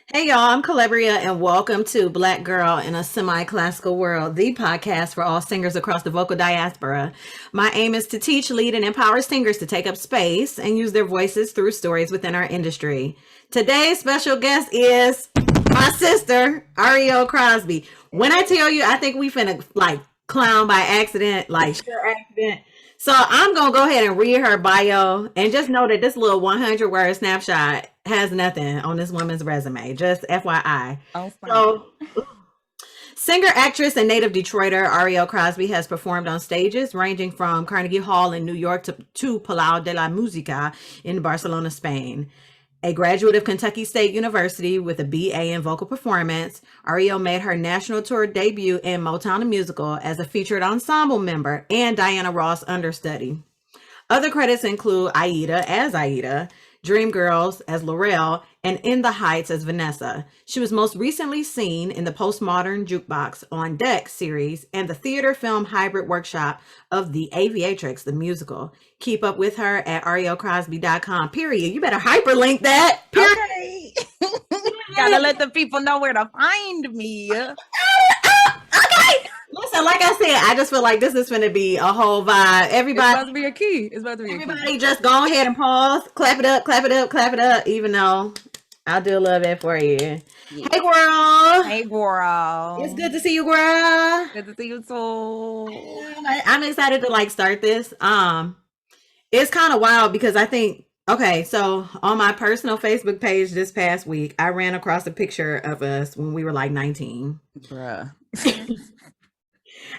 Hey y'all, I'm Calabria and welcome to Black Girl in a Semi-Classical World, the podcast for all singers across the vocal diaspora. My aim is to teach, lead, and empower singers to take up space and use their voices through stories within our industry. Today's special guest is my sister, Arielle Crosby. When I tell you, I think we finna like clown by accident, like sheer accident. So I'm gonna go ahead and read her bio and just know that this little 100 word snapshot has nothing on this woman's resume. Just FYI. Oh, fine. So singer, actress, and native Detroiter Arielle Crosby has performed on stages ranging from Carnegie Hall in New York to Palau de la Música in Barcelona, Spain. A graduate of Kentucky State University with a BA in vocal performance, Arielle made her national tour debut in Motown the Musical as a featured ensemble member and Diana Ross understudy. Other credits include Aida as Aida, Dreamgirls as Laurel, and In the Heights as Vanessa. She was most recently seen in the Postmodern Jukebox on Deck series and the theater film hybrid workshop of The Aviatrix, the musical. Keep up with her at ariellecrosby.com, period. You better hyperlink that, period. Okay. Gotta let the people know where to find me. Okay. Listen, like I said, I just feel like this is going to be a whole vibe. It's Everybody, about to be a key. It's about to be a key. everybody just go ahead and pause, clap it up, clap it up, clap it up, even though I'll do a little bit for you. Yeah. Hey, girl. Hey, girl. It's good to see you, girl. Good to see you too. I'm excited to like start this. It's kind of wild because I think, okay, so on my personal Facebook page this past week, I ran across a picture of us when we were like 19. Bruh.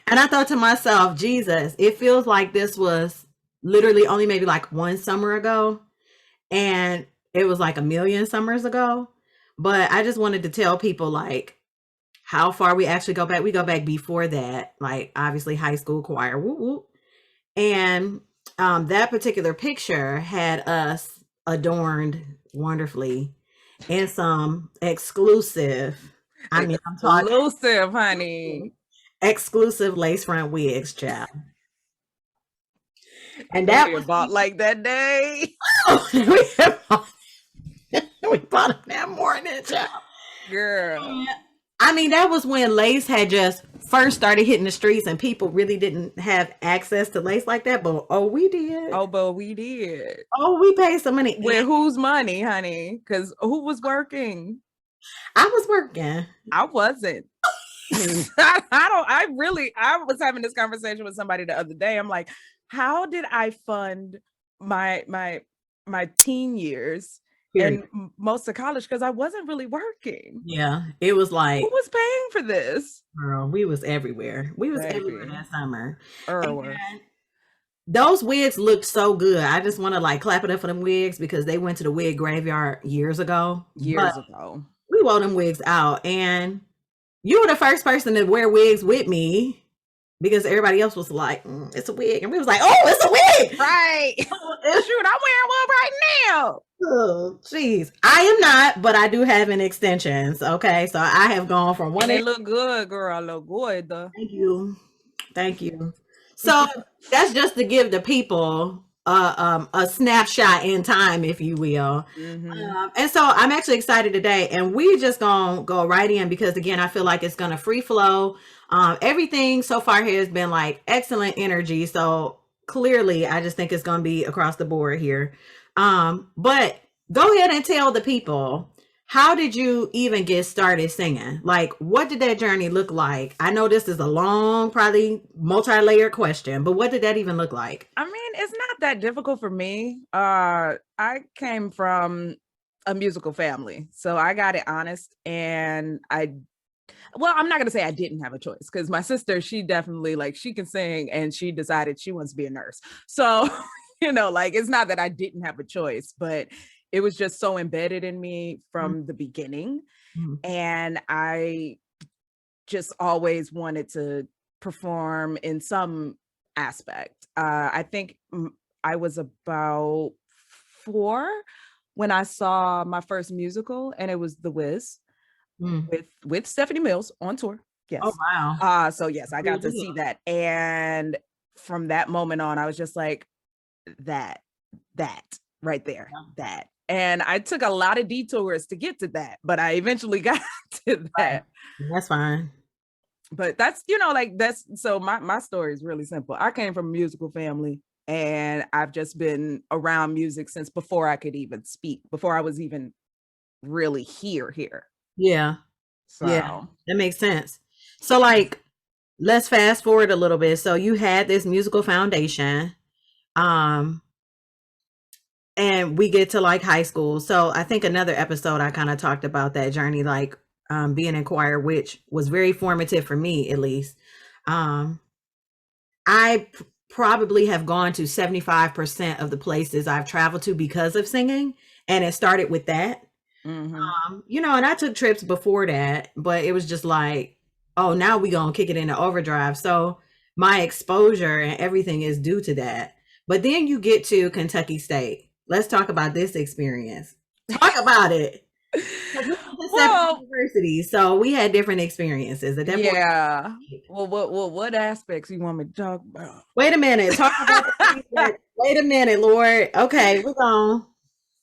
And I thought to myself, Jesus, it feels like this was literally only maybe like one summer ago. And it was like a million summers ago. But I just wanted to tell people like how far we actually go back. We go back before that, like obviously high school choir. Whoop, whoop. And that particular picture had us adorned wonderfully in some exclusive, I mean, I'm talking Exclusive, honey. exclusive lace front wigs, child. And That that was was bought like that day. we bought them that morning, child. Girl. I mean, that was when lace had just first started hitting the streets and people really didn't have access to lace like that. But oh, we did. Oh, but we did. Oh, we paid some money. With whose money, honey? Because who was working? I was working. I wasn't. I was having this conversation with somebody the other day. I'm like, how did I fund my teen years Period. and most of college? Because I wasn't really working. Yeah, it was like, Who was paying for this? girl, we was everywhere. We was Baby. everywhere that summer. Erwin. And those wigs looked so good. I just want to like clap it up for them wigs because they went to the wig graveyard years ago. Years But ago. we wore them wigs out, and you were the first person to wear wigs with me because everybody else was like, it's a wig. And we was like, oh, it's a wig. Right. Shoot, I'm wearing one right now. Oh, jeez. I am not, but I do have an extensions. Okay. So I have gone from one. And they look good, girl. Look good, though. Thank you. Thank you. So that's just to give the people a snapshot in time, if you will. And so I'm actually excited today, and we just gonna go right in because again, I feel like it's gonna free flow. Everything so far here has been like excellent energy. So clearly, I just think it's gonna be across the board here. But go ahead and tell the people, how did you even get started singing? Like, what did that journey look like? I know this is a long, probably multi-layered question, but what did that even look like? I mean, it's not that difficult for me. I came from a musical family, so I got it honest, and I'm not gonna say I didn't have a choice because my sister, she definitely like she can sing, and she decided she wants to be a nurse. So, like it's not that I didn't have a choice, but it was just so embedded in me from the beginning. And I just always wanted to perform in some aspect. I think I was about 4 when I saw my first musical, and it was The Wiz with Stephanie Mills on tour. Yes. Oh, wow. So yes, I got to see that. And from that moment on, I was just like, that right there, that. And I took a lot of detours to get to that, but I eventually got to that. That's fine. But that's, like that's, so my story is really simple. I came from a musical family, and I've just been around music since before I could even speak, before I was even really here. Yeah. Yeah. So That makes sense. So like, let's fast forward a little bit. So you had this musical foundation. And we get to like high school. So I think another episode I kind of talked about that journey, like being in choir, which was very formative for me, at least. I probably have gone to 75% of the places I've traveled to because of singing. And it started with that. And I took trips before that, but it was just like, oh, now we gonna kick it into overdrive. So my exposure and everything is due to that. But then you get to Kentucky State. Let's talk about this experience. Talk about it. Well, university, so we had different experiences at that point. Yeah. Well, what aspects you want me to talk about? Wait a minute. Talk about wait a minute, Lord. Okay,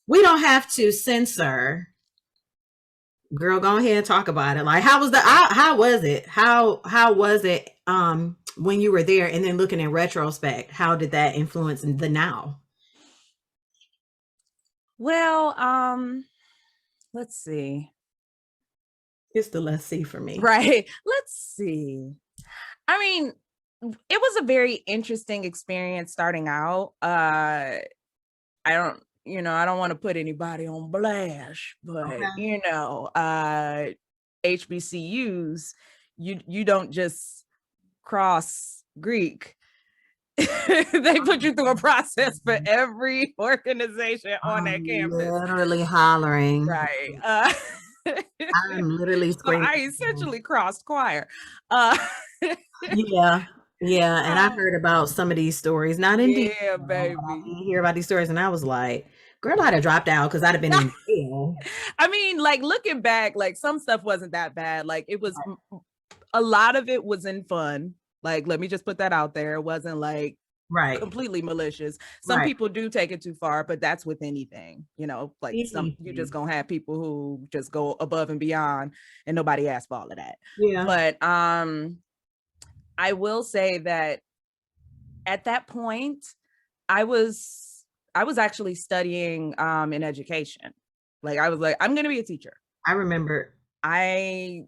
we don't have to censor. Girl, go ahead and talk about it. Like, how was it? How was it when you were there, and then looking in retrospect, how did that influence the now? Well, let's see. It's the let's see for me. Right. Let's see. I mean, it was a very interesting experience starting out. I don't want to put anybody on blast, but HBCUs, you don't just cross Greek. They put you through a process for every organization on that campus. Literally hollering. Right. I'm literally screaming. So I essentially crossed choir. Yeah. And I heard about some of these stories, not in detail. Yeah, baby. I hear about these stories, and I was like, girl, I'd have dropped out because I'd have been in jail. I mean, like, looking back, like, some stuff wasn't that bad. Like, it was, a lot of it was in fun. Like, let me just put that out there. It wasn't like completely malicious. Some people do take it too far, but that's with anything, like you just gonna have people who just go above and beyond, and nobody asks for all of that. Yeah. But I will say that at that point, I was actually studying in education. Like, I was like, I'm gonna be a teacher. I remember. I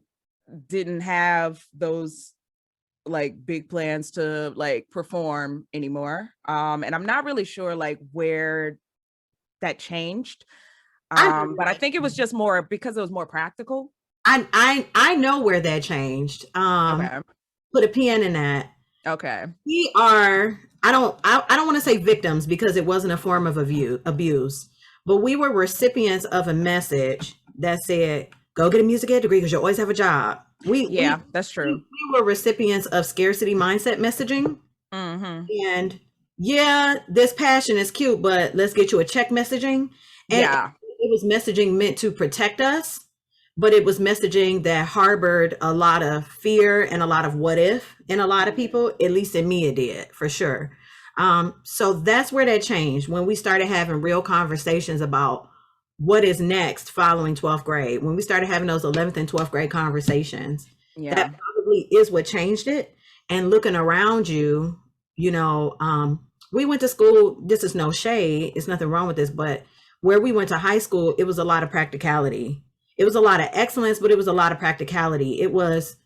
didn't have those like big plans to like perform anymore. And I'm not really sure like where that changed. But I think it was just more because it was more practical. I know where that changed. Okay. Put a pin in that. Okay. We are, I don't want to say victims because it wasn't a form of abuse, but we were recipients of a message that said, go get a music ed degree because you always have a job. That's true. We were recipients of scarcity mindset messaging. And this passion is cute, but let's get you a check messaging. And it was messaging meant to protect us, but it was messaging that harbored a lot of fear and a lot of what if in a lot of people. At least in me, it did, for sure. So that's where that changed, when we started having real conversations about what is next following 12th grade. When we started having those 11th and 12th grade conversations, that probably is what changed it. And looking around you, we went to school. This is no shade. It's nothing wrong with this, but where we went to high school, it was a lot of practicality. It was a lot of excellence, but it was a lot of practicality. It was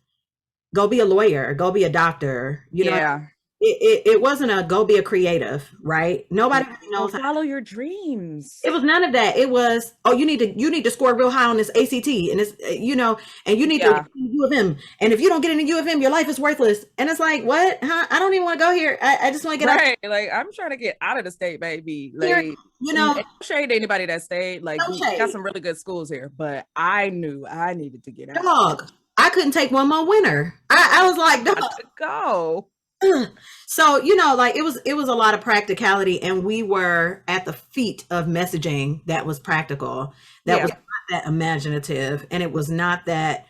go be a lawyer, go be a doctor. You know, it wasn't a go be a creative, right? Nobody knows how to follow your dreams. It was none of that. It was, you need to score real high on this ACT, and it's, and you need to get in U of M. And if you don't get in the U of M, your life is worthless. And it's like, what? Huh? I don't even want to go here. I just want to get out. Like, I'm trying to get out of the state, baby. Like, no shade to anybody that stayed. Like, we got some really good schools here, but I knew I needed to get out. Dog, I couldn't take one more winter. I was like, dog, go. So, like, it was a lot of practicality, and we were at the feet of messaging that was practical, that was not that imaginative, and it was not that,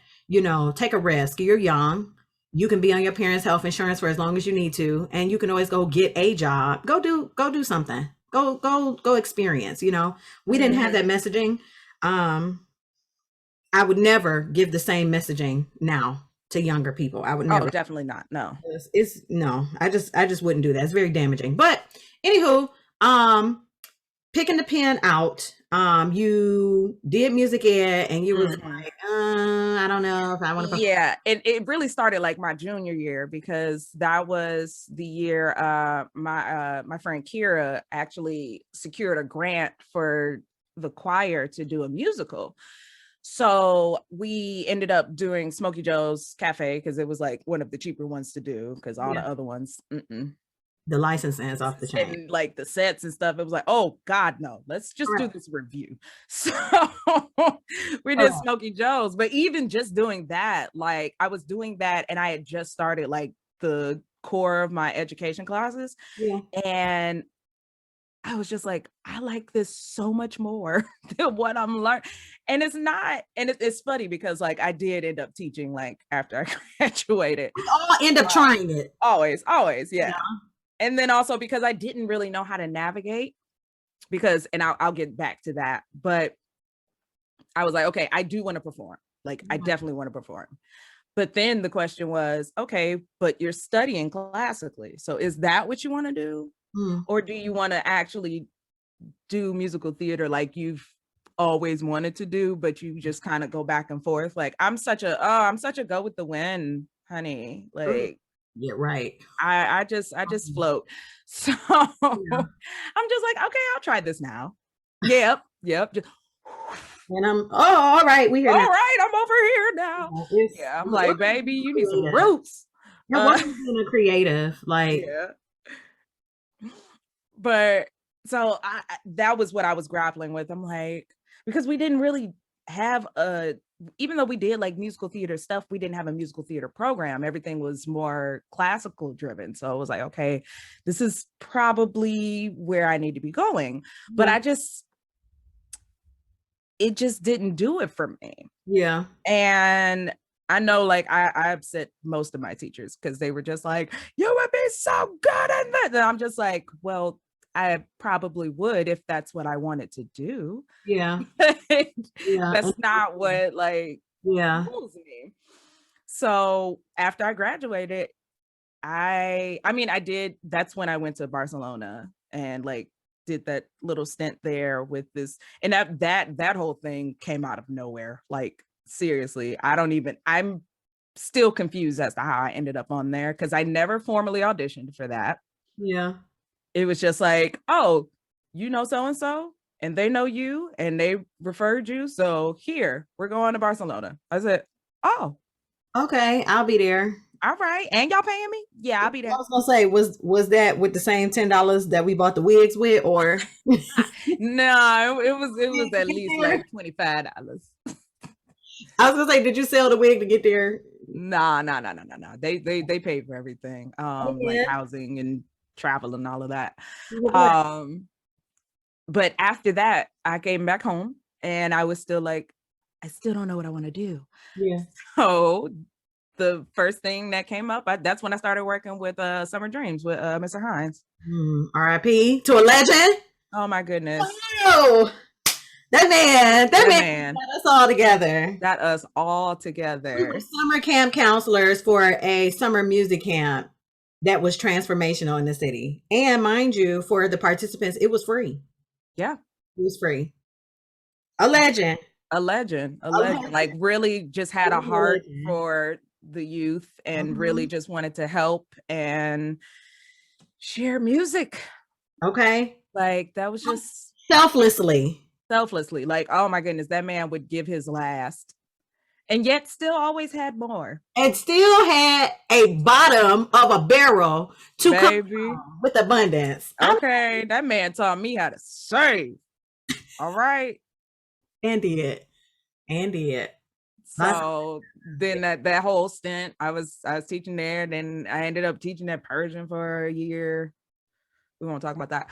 take a risk. You're young, you can be on your parents' health insurance for as long as you need to, and you can always go get a job. Go do something. go experience, you know. We didn't have that messaging. I would never give the same messaging now to younger people. I would never. Oh, definitely not. No. It's no, I just wouldn't do that. It's very damaging. But anywho, picking the pen out, you did music ed and you was like, I don't know if I want to. Yeah, it really started like my junior year, because that was the year my friend Kira actually secured a grant for the choir to do a musical. So we ended up doing Smokey Joe's Cafe because it was like one of the cheaper ones to do, because all the other ones, the licensing is off the chain. And like the sets and stuff, it was like, oh God, no, let's just do this review. So we did Smokey Joe's. But even just doing that, like I was doing that and I had just started like the core of my education classes. And I was just like, I like this so much more than what I'm learning. And it's not, and it's funny because like I did end up teaching like after I graduated. We all end up trying it. Always, yeah. And then also because I didn't really know how to navigate, because, and I'll get back to that, but I was like, okay, I do want to perform. Like I definitely want to perform. But then the question was, okay, but you're studying classically. So is that what you want to do? Or do you want to actually do musical theater like you've always wanted to do, but you just kind of go back and forth? Like I'm such a go with the wind, honey. Like yeah, right. I just float. So I'm just like, okay, I'll try this now. Yep. Just, and I'm all right. We here. All right, I'm over here now. Yeah, I'm like, baby, you need some roots. What being a creative, like But so that was what I was grappling with. I'm like, because we didn't really have even though we did like musical theater stuff, we didn't have a musical theater program. Everything was more classical driven. So I was like, okay, this is probably where I need to be going. But it just didn't do it for me. Yeah. And I know like I upset most of my teachers because they were just like, you would be so good at that. And I'm just like, well, I probably would if that's what I wanted to do. Yeah. That's not what like moves me. So after I graduated, I mean, I did, that's when I went to Barcelona and like did that little stint there with this, and that whole thing came out of nowhere. Like seriously, I'm still confused as to how I ended up on there because I never formally auditioned for that. Yeah. It was just like, oh, you know so-and-so, and they know you, and they referred you. So here, we're going to Barcelona. I said, oh. Okay, I'll be there. All right. And y'all paying me? Yeah, I'll be there. I was gonna say, was that with the same $10 that we bought the wigs with, or no, it was at least like $25. I was gonna say, did you sell the wig to get there? No. They paid for everything. Like housing and travel and all of that. But after that, I came back home and I was still like, I still don't know what I want to do. Yeah. So the first thing that came up, that's when I started working with Summer Dreams with Mr. Hines. R.I.P. to a legend. Oh my goodness. Oh, that man got us all together. Got us all together. We were summer camp counselors for a summer music camp that was transformational in the city. And mind you, for the participants, it was free. Yeah. It was free. A legend. Like really just had a heart for the youth and really just wanted to help and share music. Okay. Like that was just selflessly. Like, oh my goodness, that man would give his last and yet still always had more. And still had a bottom of a barrel to come with abundance. Okay, that man taught me how to save. All right. And did. So then that whole stint, I was teaching there. Then I ended up teaching at Persian for a year. We won't talk about that.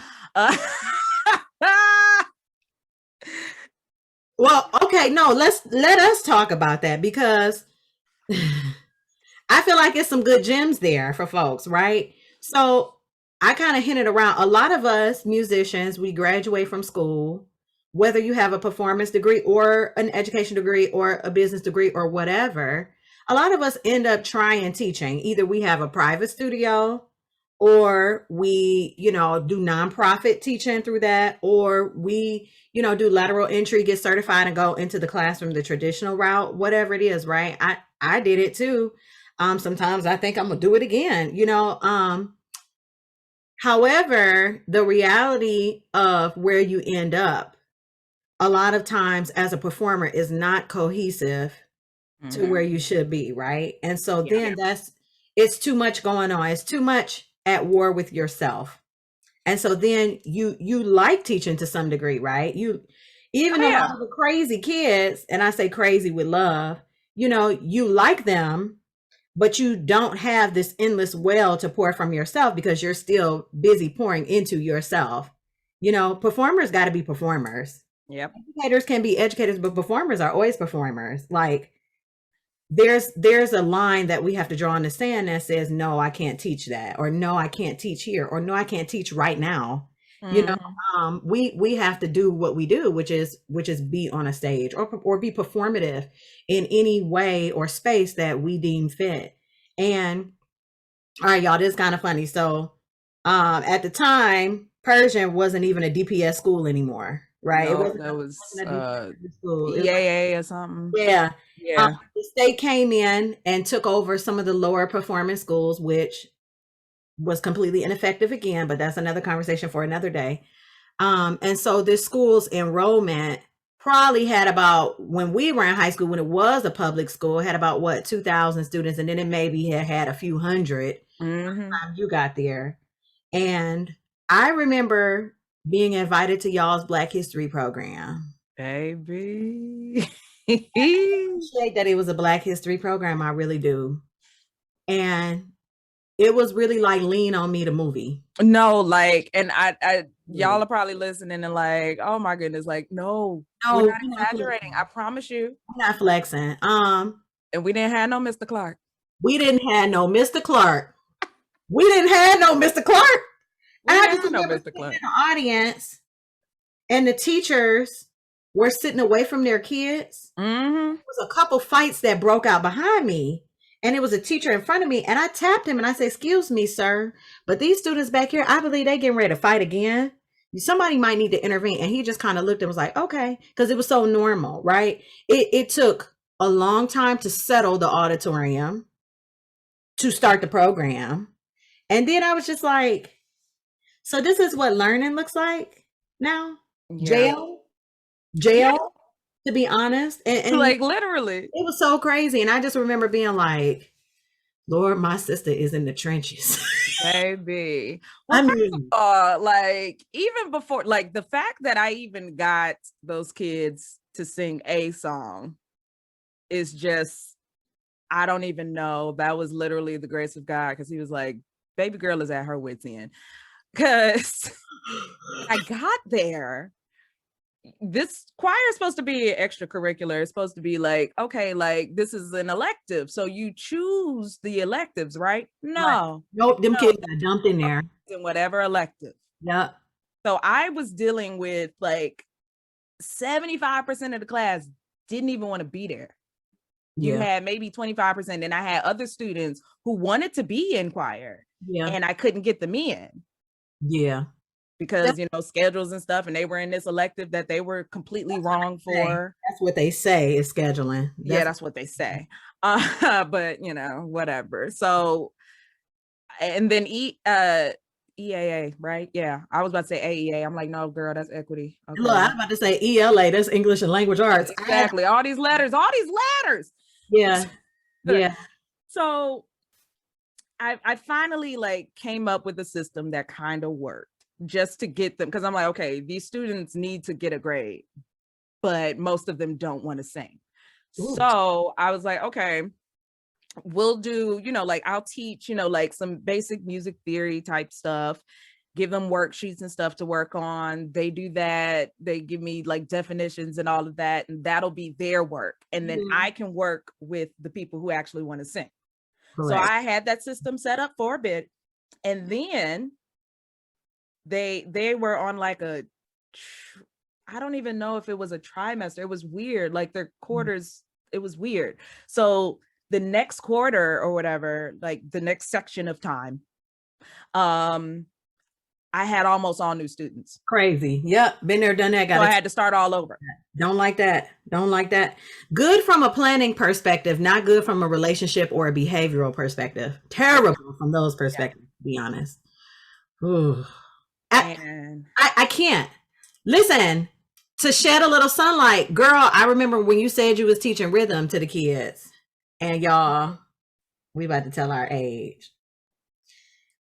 Well, okay, no, let us talk about that because I feel like it's some good gems there for folks, right? So I kind of hinted around, a lot of us musicians, we graduate from school, whether you have a performance degree or an education degree or a business degree or whatever. A lot of us end up trying teaching. Either we have a private studio, or we, do nonprofit teaching through that, or we, do lateral entry, get certified and go into the classroom the traditional route, whatever it is, right? I did it too. Sometimes I think I'm gonna do it again, however, the reality of where you end up a lot of times as a performer is not cohesive to where you should be, right? And so then it's too much going on. It's too much at war with yourself. And so then you like teaching to some degree, right? Even a lot of the crazy kids, and I say crazy with love, you like them, but you don't have this endless well to pour from yourself because you're still busy pouring into yourself. Performers got to be performers. Yep. Educators can be educators, but performers are always performers. Like there's a line that we have to draw in the sand that says, no, I can't teach that, or no, I can't teach here, or no, I can't teach right now. We have to do what we do, which is be on a stage or be performative in any way or space that we deem fit. And all right, y'all, this is kind of funny. So at the time, Persian wasn't even a DPS school anymore, right? No, it was school. EAA or something. Yeah. Yeah. The state came in and took over some of the lower performing schools, which was completely ineffective again, but that's another conversation for another day. And so this school's enrollment probably had about, when we were in high school, when it was a public school, had about 2,000 students, and then it maybe had a few hundred by the time you got there. And I remember being invited to y'all's Black History program. Baby. I appreciate that it was a Black History program. I really do. And it was really like Lean on Me, the movie. No, like, and I y'all are probably listening and like, oh my goodness, like, no, we're not exaggerating. I promise you. I'm not flexing. And we didn't have no Mr. Clark. We didn't have no Mr. Clark. We didn't have no Mr. Clark. We didn't have no Mr. Clark. In the audience, and the teachers were sitting away from their kids. There was a couple fights that broke out behind me, and it was a teacher in front of me, and I tapped him and I said, "Excuse me, sir, but these students back here, I believe they getting ready to fight again. Somebody might need to intervene." And he just kind of looked and was like, "Okay," because it was so normal, right? It took a long time to settle the auditorium, to start the program. And then I was just like, so this is what learning looks like now? Jail, to be honest. And like, literally. It was so crazy. And I just remember being like, Lord, my sister is in the trenches. Baby. Well, first of all, like, even before, like, the fact that I even got those kids to sing a song is just, I don't even know. That was literally the grace of God, because he was like, baby girl is at her wit's end. Because I got there. This choir is supposed to be extracurricular. It's supposed to be like, okay, like, this is an elective. So you choose the electives, right? No. Right. Nope, them kids got dumped in there. In whatever elective. Yep. So I was dealing with like 75% of the class didn't even want to be there. You had maybe 25%. And I had other students who wanted to be in choir. And I couldn't get them in. Yeah. Because, schedules and stuff, and they were in this elective that they were completely wrong for. That's what they say is scheduling. That's what they say. But, whatever. So, and then EAA, right? Yeah. I was about to say AEA. I'm like, no, girl, that's equity. Okay. Look, I was about to say ELA. That's English and Language Arts. Exactly. All these letters. Yeah. Yeah. So I finally like came up with a system that kind of worked, just to get them, because I'm like, okay, these students need to get a grade, but most of them don't want to sing. Ooh. So I was like, okay, we'll do, like, I'll teach, like some basic music theory type stuff, give them worksheets and stuff to work on. They do that. They give me like definitions and all of that, and that'll be their work. And then I can work with the people who actually want to sing. Correct. So I had that system set up for a bit. And then they were on like I don't even know if it was a trimester. It was weird. Like their quarters, it was weird. So the next quarter or whatever, like the next section of time, I had almost all new students. Crazy. Yep. Been there, done that. So I had to start all over. Don't like that. Don't like that. Good from a planning perspective, not good from a relationship or a behavioral perspective. Terrible from those perspectives, to be honest. Ooh. I can't. Listen, to shed a little sunlight, girl, I remember when you said you was teaching rhythm to the kids. And y'all, we about to tell our age.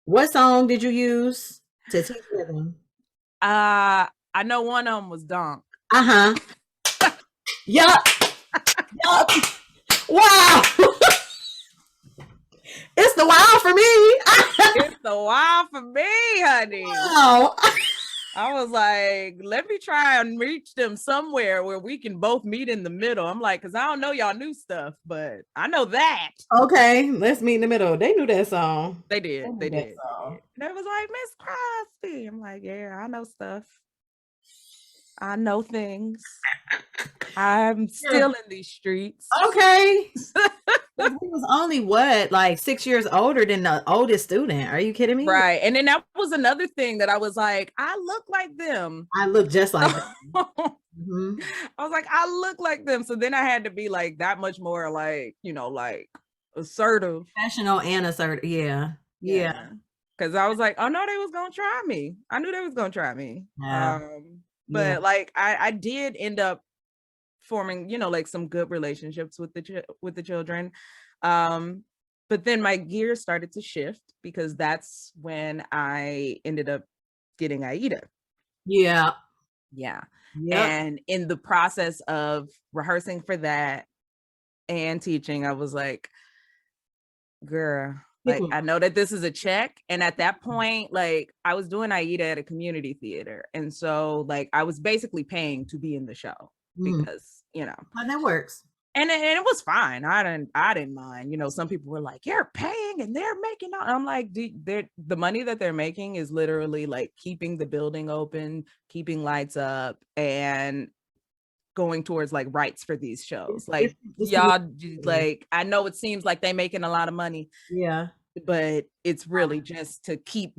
What song did you use to teach rhythm? I know one of them was Donk. Uh-huh. Yup. Yup. Wow. It's the wow for me. It's the wow for me, honey. Wow. I was like, let me try and reach them somewhere where we can both meet in the middle. I'm like, because I don't know y'all new stuff, but I know that. Okay, let's meet in the middle. They knew that song. They did. They did. And it was like, Miss Crosby. I'm like, yeah, I know stuff. I know things. I'm still in these streets. Okay. He was only what, like 6 years older than the oldest student. Are you kidding me? Right. And then that was another thing that I was like, I look like them. I look just like them. Mm-hmm. I was like, I look like them. So then I had to be like that much more like, you know, like assertive. Professional and assertive. Yeah. Yeah. Because I was like, oh no, they was gonna try me. I knew they was gonna try me. Yeah. But like I did end up forming, you know, like some good relationships with the children. But then my gears started to shift because that's when I ended up getting Aida. Yeah. Yeah. Yep. And in the process of rehearsing for that and teaching, I was like, girl, like, I know that this is a check. And at that point, like I was doing Aida at a community theater. And so like, I was basically paying to be in the show because, you know, well, that works. And it was fine. I didn't mind. You know, some people were like, you're paying and they're making out. I'm like, the money that they're making is literally like keeping the building open, keeping lights up, and going towards like rights for these shows. Like y'all, like, I know it seems like they're making a lot of money. Yeah. But it's really just to keep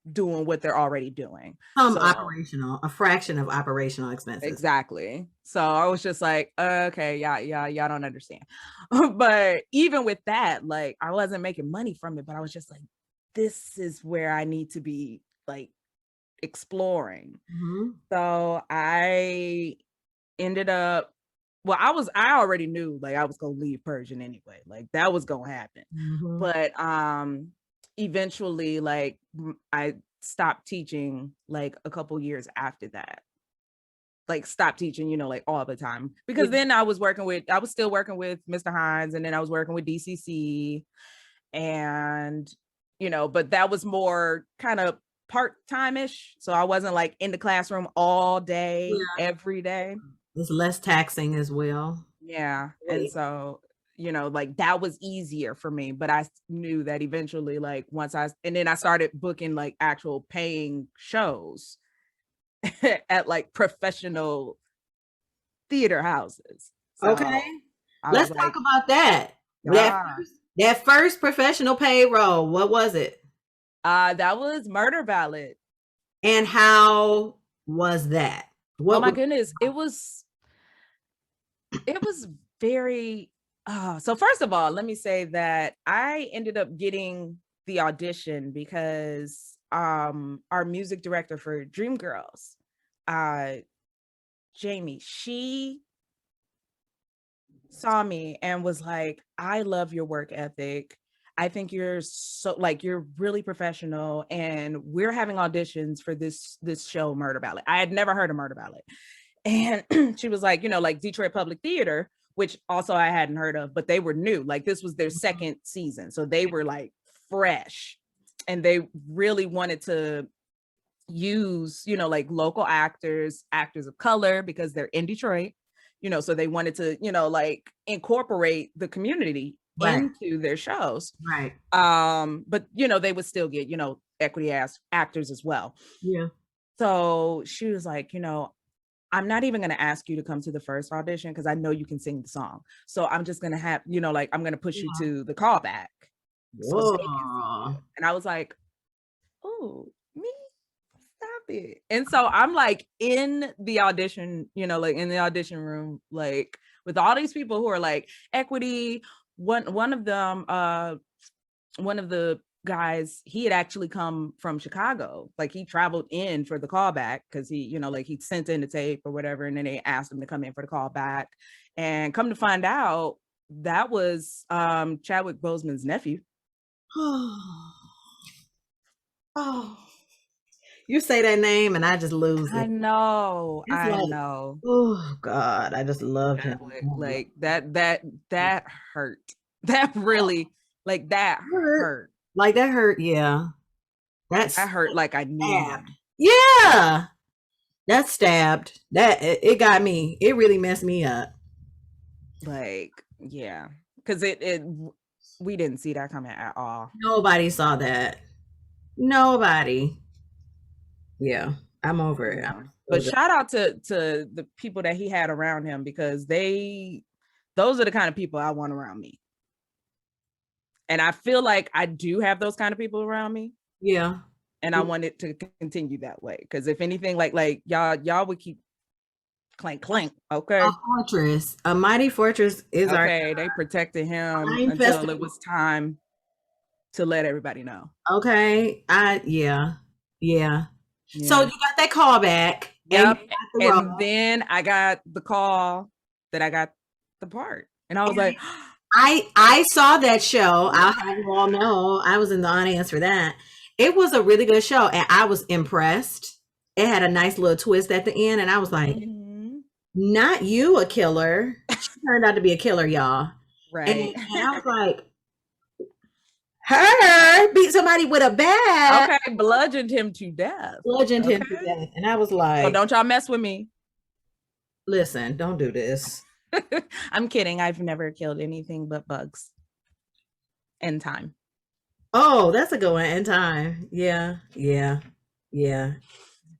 doing what they're already doing. Operational, a fraction of operational expenses. Exactly. So I was just like, okay, y'all don't understand. But even with that, like I wasn't making money from it, but I was just like, this is where I need to be like exploring. So I ended up, well, I already knew like I was gonna leave Persian anyway, like that was gonna happen. But eventually like I stopped teaching like a couple years after that, like stopped teaching, you know, like all the time, because then I was still working with Mr. Hines, and then I was working with DCC, and you know, but that was more kind of part-time-ish, so I wasn't like in the classroom all day every day. It's less taxing as well. Yeah. And so, you know, like that was easier for me, but I knew that eventually, like and then I started booking like actual paying shows at like professional theater houses. So okay. Let's talk about that. That first professional payroll, what was it? That was Murder Ballad. And how was that? Oh my goodness. It was very so first of all, let me say that I ended up getting the audition because our music director for Dreamgirls, Jamie, she saw me and was like, I love your work ethic. I think you're you're really professional, and we're having auditions for this show, Murder Ballad. I had never heard of Murder Ballad. And she was like, you know, like Detroit Public Theater, which also I hadn't heard of, but they were new. Like this was their second season. So they were like fresh, and they really wanted to use, you know, like local actors of color, because they're in Detroit, you know, so they wanted to, you know, like incorporate the community into their shows. Right. But, you know, they would still get, you know, equity actors as well. Yeah. So she was like, I'm not even going to ask you to come to the first audition because I know you can sing the song. So I'm just going to have, like, I'm going to push you to the callback. So they can see you. And I was like, oh, me? Stop it. And so I'm like in the audition, like in the audition room, like with all these people who are like equity. One of them, one of the guys, he had actually come from Chicago. Like he traveled in for the callback because he, like he sent in the tape or whatever. And then they asked him to come in for the callback. And come to find out, that was Chadwick Boseman's nephew. Oh, you say that name and I just lose it. I know. Oh God, I just love him. Like that hurt. That really, like that hurt. Like that hurt, yeah. That hurt like I knew. Yeah. That stabbed. That it got me. It really messed me up. Like, yeah. Because we didn't see that coming at all. Nobody saw that. Nobody. Yeah, I'm over it. But shout out to the people that he had around him, because those are the kind of people I want around me. And I feel like I do have those kind of people around me. Yeah. And I want it to continue that way. Because if anything, like y'all would keep clank, okay? A mighty fortress is okay. They protected him until it was time to let everybody know. Okay. Yeah. So you got that call back. Yep. And then I got the call that I got the part. And I was like, I saw that show. I'll have you all know I was in the audience for that. It was a really good show and I was impressed. It had a nice little twist at the end and I was like, not you a killer. She turned out to be a killer, y'all. Right. And I was like, her beat somebody with a bat. Okay, bludgeoned him to death. And I was like, oh, don't y'all mess with me. Listen, don't do this. I'm kidding. I've never killed anything but bugs. In time. Oh, that's a good one. In time. Yeah.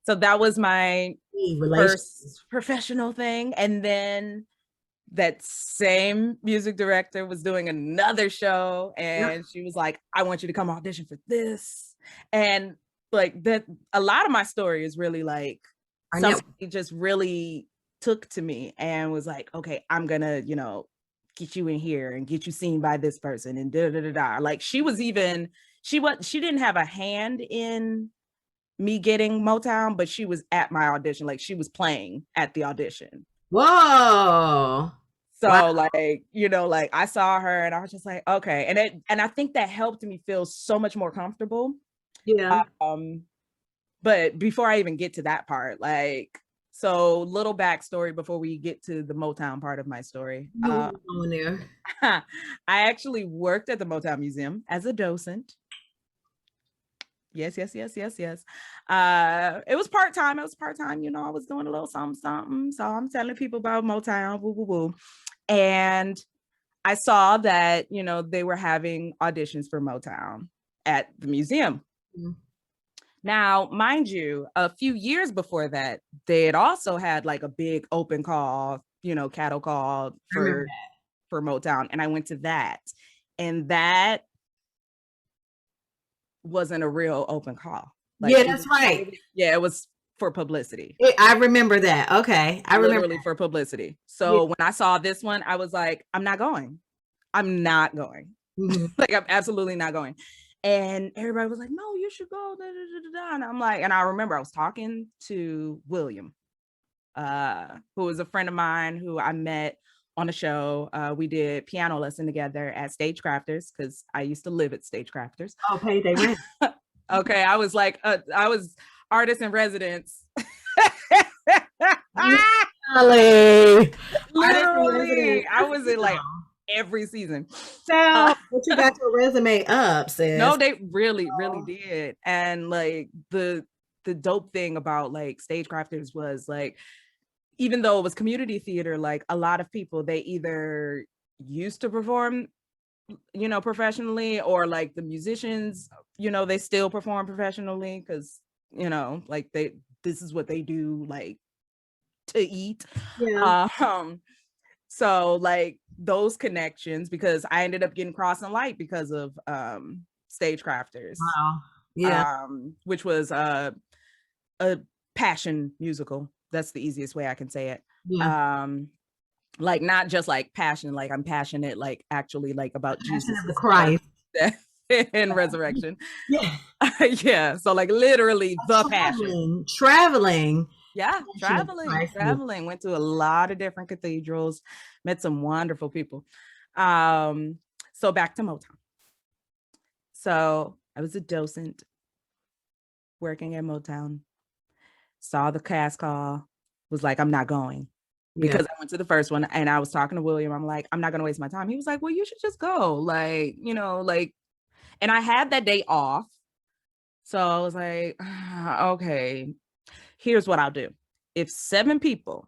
So that was my first professional thing. And then that same music director was doing another show and she was like, I want you to come audition for this. And like that, a lot of my story is really like somebody just really took to me and was like, okay, I'm gonna, get you in here and get you seen by this person and da da da da. Like she didn't have a hand in me getting Motown, but she was at my audition. Like she was playing at the audition. Whoa. So like, like I saw her and I was just like, okay. And I think that helped me feel so much more comfortable. Yeah. But before I even get to that part, like, so little backstory before we get to the Motown part of my story. I actually worked at the Motown Museum as a docent. Yes. It was part-time. I was doing a little something. So I'm telling people about Motown, woo, woo, woo. And I saw that, they were having auditions for Motown at the museum. Mm-hmm. Now, mind you, a few years before that, they had also had like a big open call, cattle call for Motown. And I went to that. And that wasn't a real open call. Like, yeah, that's right. Yeah, it was for publicity. I remember that. Okay. I remember literally for publicity. So when I saw this one, I was like, I'm not going. Mm-hmm. Like, I'm absolutely not going. And everybody was like, no, you should go. Da, da, da, da. And I'm like, and I remember I was talking to William, who was a friend of mine who I met on a show. We did piano lesson together at Stage Crafters because I used to live at Stage Crafters. Oh, payday rent. Okay, I was like, I was artist in residence. Literally, I was in like every season. But you got your resume up, sis. No, they really did. And like the dope thing about like Stage Crafters was like, even though it was community theater, like a lot of people, they either used to perform professionally, or like the musicians, they still perform professionally because, like this is what they do, like to eat. Yeah. Um, so like those connections, because I ended up getting Cross and Light because of Stage Crafters, Wow. Yeah. which was a passion musical. That's the easiest way I can say it. Yeah. Like not just like passion, like I'm passionate, like actually like about Passion of the Jesus's birth, Christ. death, and resurrection. Yeah. Yeah. So like literally the passion. Traveling. Yeah. Passion of the Christ. Traveling. Went to a lot of different cathedrals, met some wonderful people. So back to Motown. So I was a docent working at Motown, saw the cast call, was like, I'm not going. Yeah. Because I went to the first one and I was talking to William. I'm like, I'm not going to waste my time. He was like, well, you should just go. Like, like, and I had that day off. So I was like, okay, here's what I'll do. If 7 people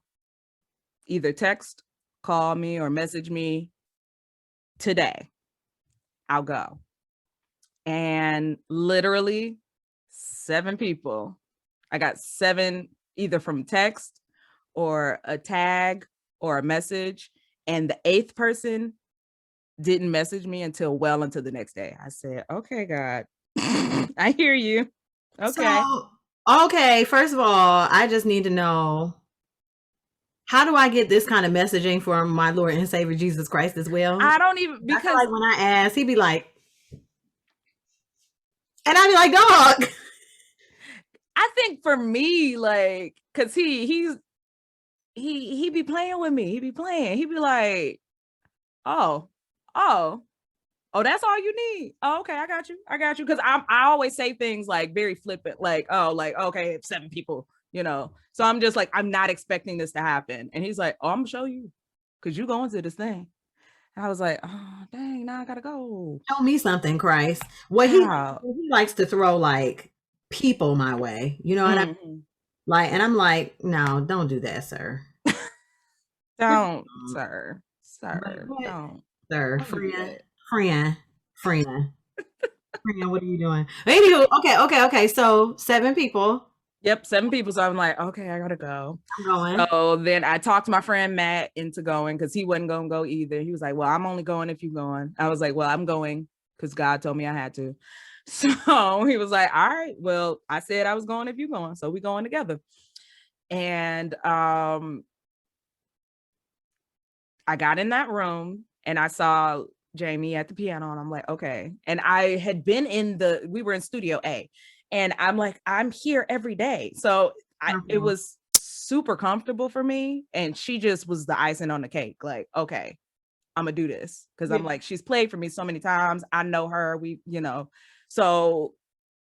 either text, call me, or message me today, I'll go. And literally 7 people. I got 7 either from text or a tag or a message. And the 8th person didn't message me until well into the next day. I said, okay, God, I hear you. Okay. So, okay, first of all, I just need to know, how do I get this kind of messaging from my Lord and Savior Jesus Christ as well? I don't even, I feel because like when I ask, he'd be like, and I'd be like, dog. I think for me, like, cause he be playing with me. He be playing. He be like, oh, oh, that's all you need. Oh, okay, I got you. Cause I always say things like very flippant, like, oh, like, okay, it's 7 people, So I'm just like, I'm not expecting this to happen. And he's like, oh, I'm gonna show you, cause you going to this thing. And I was like, oh dang, now I gotta go. Show me something, Christ. Well, Wow. he likes to throw like people my way. You know what I mean? Mhm. Like, and I'm like, no, don't do that, sir. Don't, sir. Like, Sir, what? don't. Sir, Don't do friend, that. friend, friend, friend, what are you doing? Anywho, okay. So 7 people. Yep, 7 people. So I'm like, okay, I gotta go. I'm going. So then I talked my friend Matt into going because he wasn't gonna go either. He was like, well, I'm only going if you're going. I was like, well, I'm going because God told me I had to. So he was like, all right, well, I said I was going if you're going. So we going together. And I got in that room and I saw Jamie at the piano and I'm like, okay. And I had been we were in Studio A and I'm like, I'm here every day. So it was super comfortable for me. And she just was the icing on the cake. Like, okay, I'm gonna do this. Cause I'm like, she's played for me so many times. I know her, so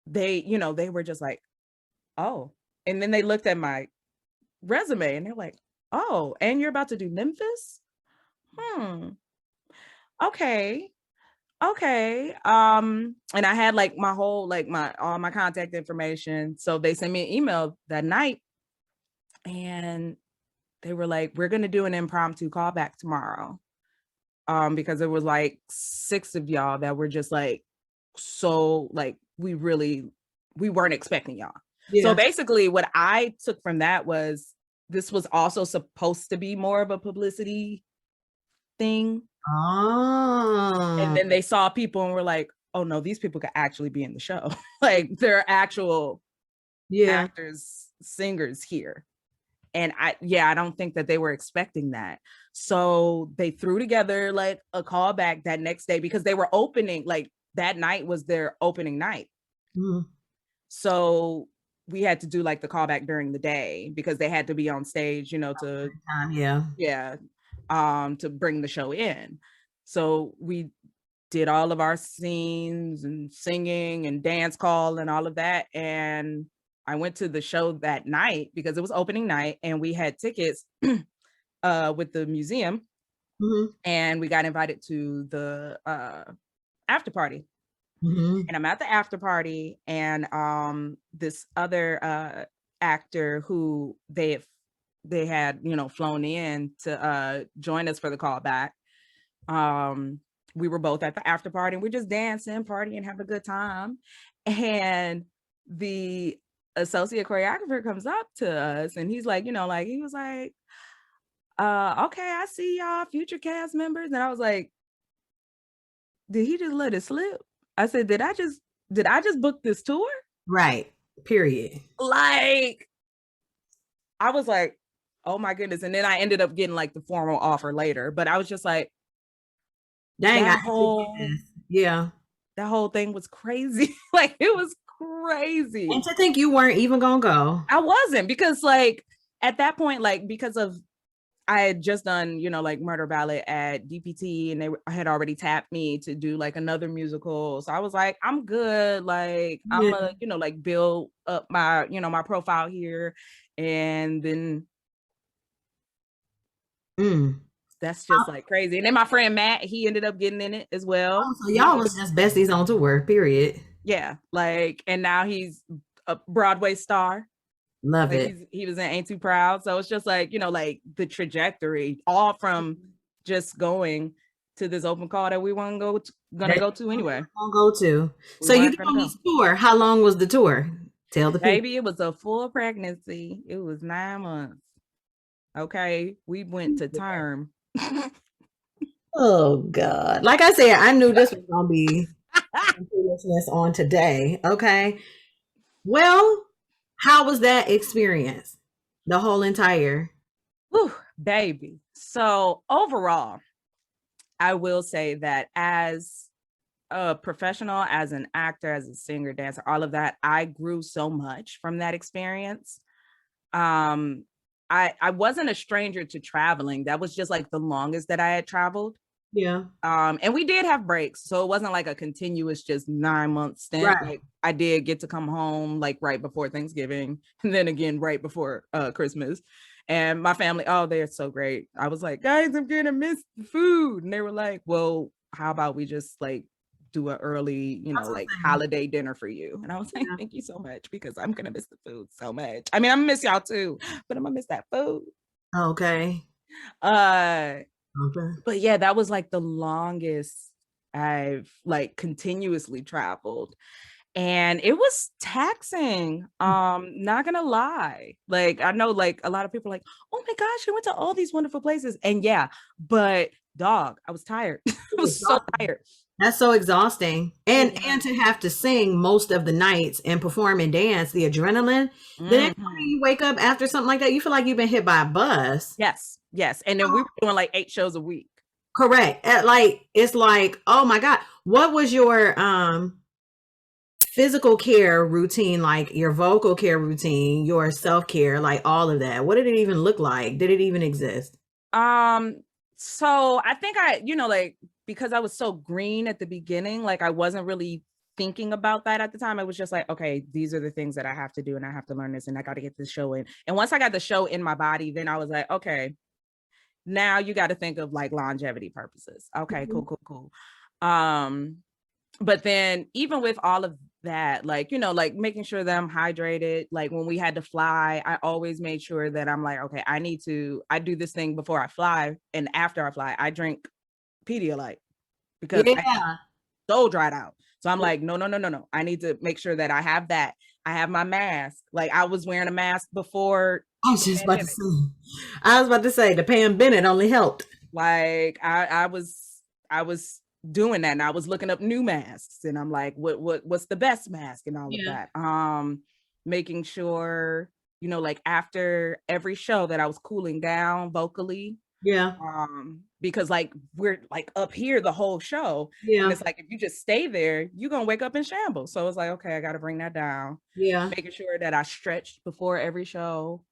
they were just like, oh, and then they looked at my resume and they're like, oh, and you're about to do Memphis? Okay. And I had like my whole, like all my contact information. So they sent me an email that night and they were like, we're going to do an impromptu callback tomorrow. Because there was like 6 of y'all that were just like, so like, we weren't expecting y'all. Yeah. So basically what I took from that was, this was also supposed to be more of a publicity thing. Oh. And then they saw people and were like, oh no, these people could actually be in the show. Like they're actual actors, singers here. And I don't think that they were expecting that. So they threw together like a callback that next day because they were opening, like that night was their opening night. Mm-hmm. So we had to do like the callback during the day because they had to be on stage, to bring the show in. So we did all of our scenes and singing and dance call and all of that. And I went to the show that night because it was opening night and we had tickets with the museum. Mm-hmm. And we got invited to the after party. Mm-hmm. And I'm at the after party and this other actor who they had, flown in to join us for the callback. we were both at the after party and we're just dancing, partying, having a good time. And the associate choreographer comes up to us and he's like, like he was like, okay, I see y'all future cast members. And I was like, did he just let it slip? I said, did I just book this tour? Right. Period. Like, I was like, oh my goodness. And then I ended up getting like the formal offer later, but I was just like, dang, that whole thing was crazy. Like, it was crazy. And to think you weren't even gonna go. I wasn't, because like at that point, like, because of I had just done, like Murder Ballad at DPT, and they had already tapped me to do like another musical. So I was like, I'm good. Like, I'm gonna, like build up my, my profile here. And then that's just like crazy. And then my friend Matt, he ended up getting in it as well. Oh, so y'all was just besties on tour, period. Yeah. Like, and now he's a Broadway star. Love like it. He was in Ain't Too Proud. So it's just like, like the trajectory, all from just going to this open call that we want to go to anyway. So you go on this tour. How long was the tour? Tell the people. Baby, it was a full pregnancy. It was 9 months. Okay. We went to term. Oh God. Like I said, I knew this was gonna be on today. Okay. Well, how was that experience? The whole entire. Whew, baby. So overall, I will say that as a professional, as an actor, as a singer, dancer, all of that, I grew so much from that experience. I wasn't a stranger to traveling. That was just like the longest that I had traveled. Yeah. And we did have breaks, so it wasn't like a continuous just 9-month stint. Right. Like, I did get to come home like right before Thanksgiving, and then again right before Christmas. And my family, oh, they're so great. I was like, guys, I'm gonna miss the food, and they were like, well, how about we just like do an early, like holiday dinner for you? And I was like, thank you so much, because I'm gonna miss the food so much. I mean, I'm gonna miss y'all too, but I'm gonna miss that food. Okay. But yeah, that was like the longest I've like continuously traveled, and it was taxing. Not gonna lie. Like, I know like a lot of people are like, oh my gosh, I went to all these wonderful places. And yeah, but dog, I was tired. I was so tired. That's so exhausting. And to have to sing most of the nights and perform and dance, the adrenaline. The next morning you wake up after something like that, you feel like you've been hit by a bus. Yes. And then we were doing like 8 shows a week. Correct. It's like, oh my God. What was your physical care routine, like your vocal care routine, your self-care, like all of that? What did it even look like? Did it even exist? So I think like, because I was so green at the beginning, like I wasn't really thinking about that at the time. I was just like, okay, these are the things that I have to do, and I have to learn this, and I got to get this show in. And once I got the show in my body, then I was like, okay, now you got to think of like longevity purposes. Okay, cool. But then even with all of that, like, like making sure that I'm hydrated, like when we had to fly, I always made sure that I'm like, okay, I do this thing before I fly, and after I fly, I drink Pedialyte, because I so dried out. So I'm like, no. I need to make sure that I have that. I have my mask. Like, I was wearing a mask before. I was about to say the pandemic only helped. Like, I was doing that, and I was looking up new masks, and I'm like, what's the best mask and all of that. Making sure, like after every show that I was cooling down vocally. Because like we're like up here the whole show, and it's like if you just stay there, you're gonna wake up in shambles. So it's like, okay, I got to bring that down. Making sure that I stretched before every show.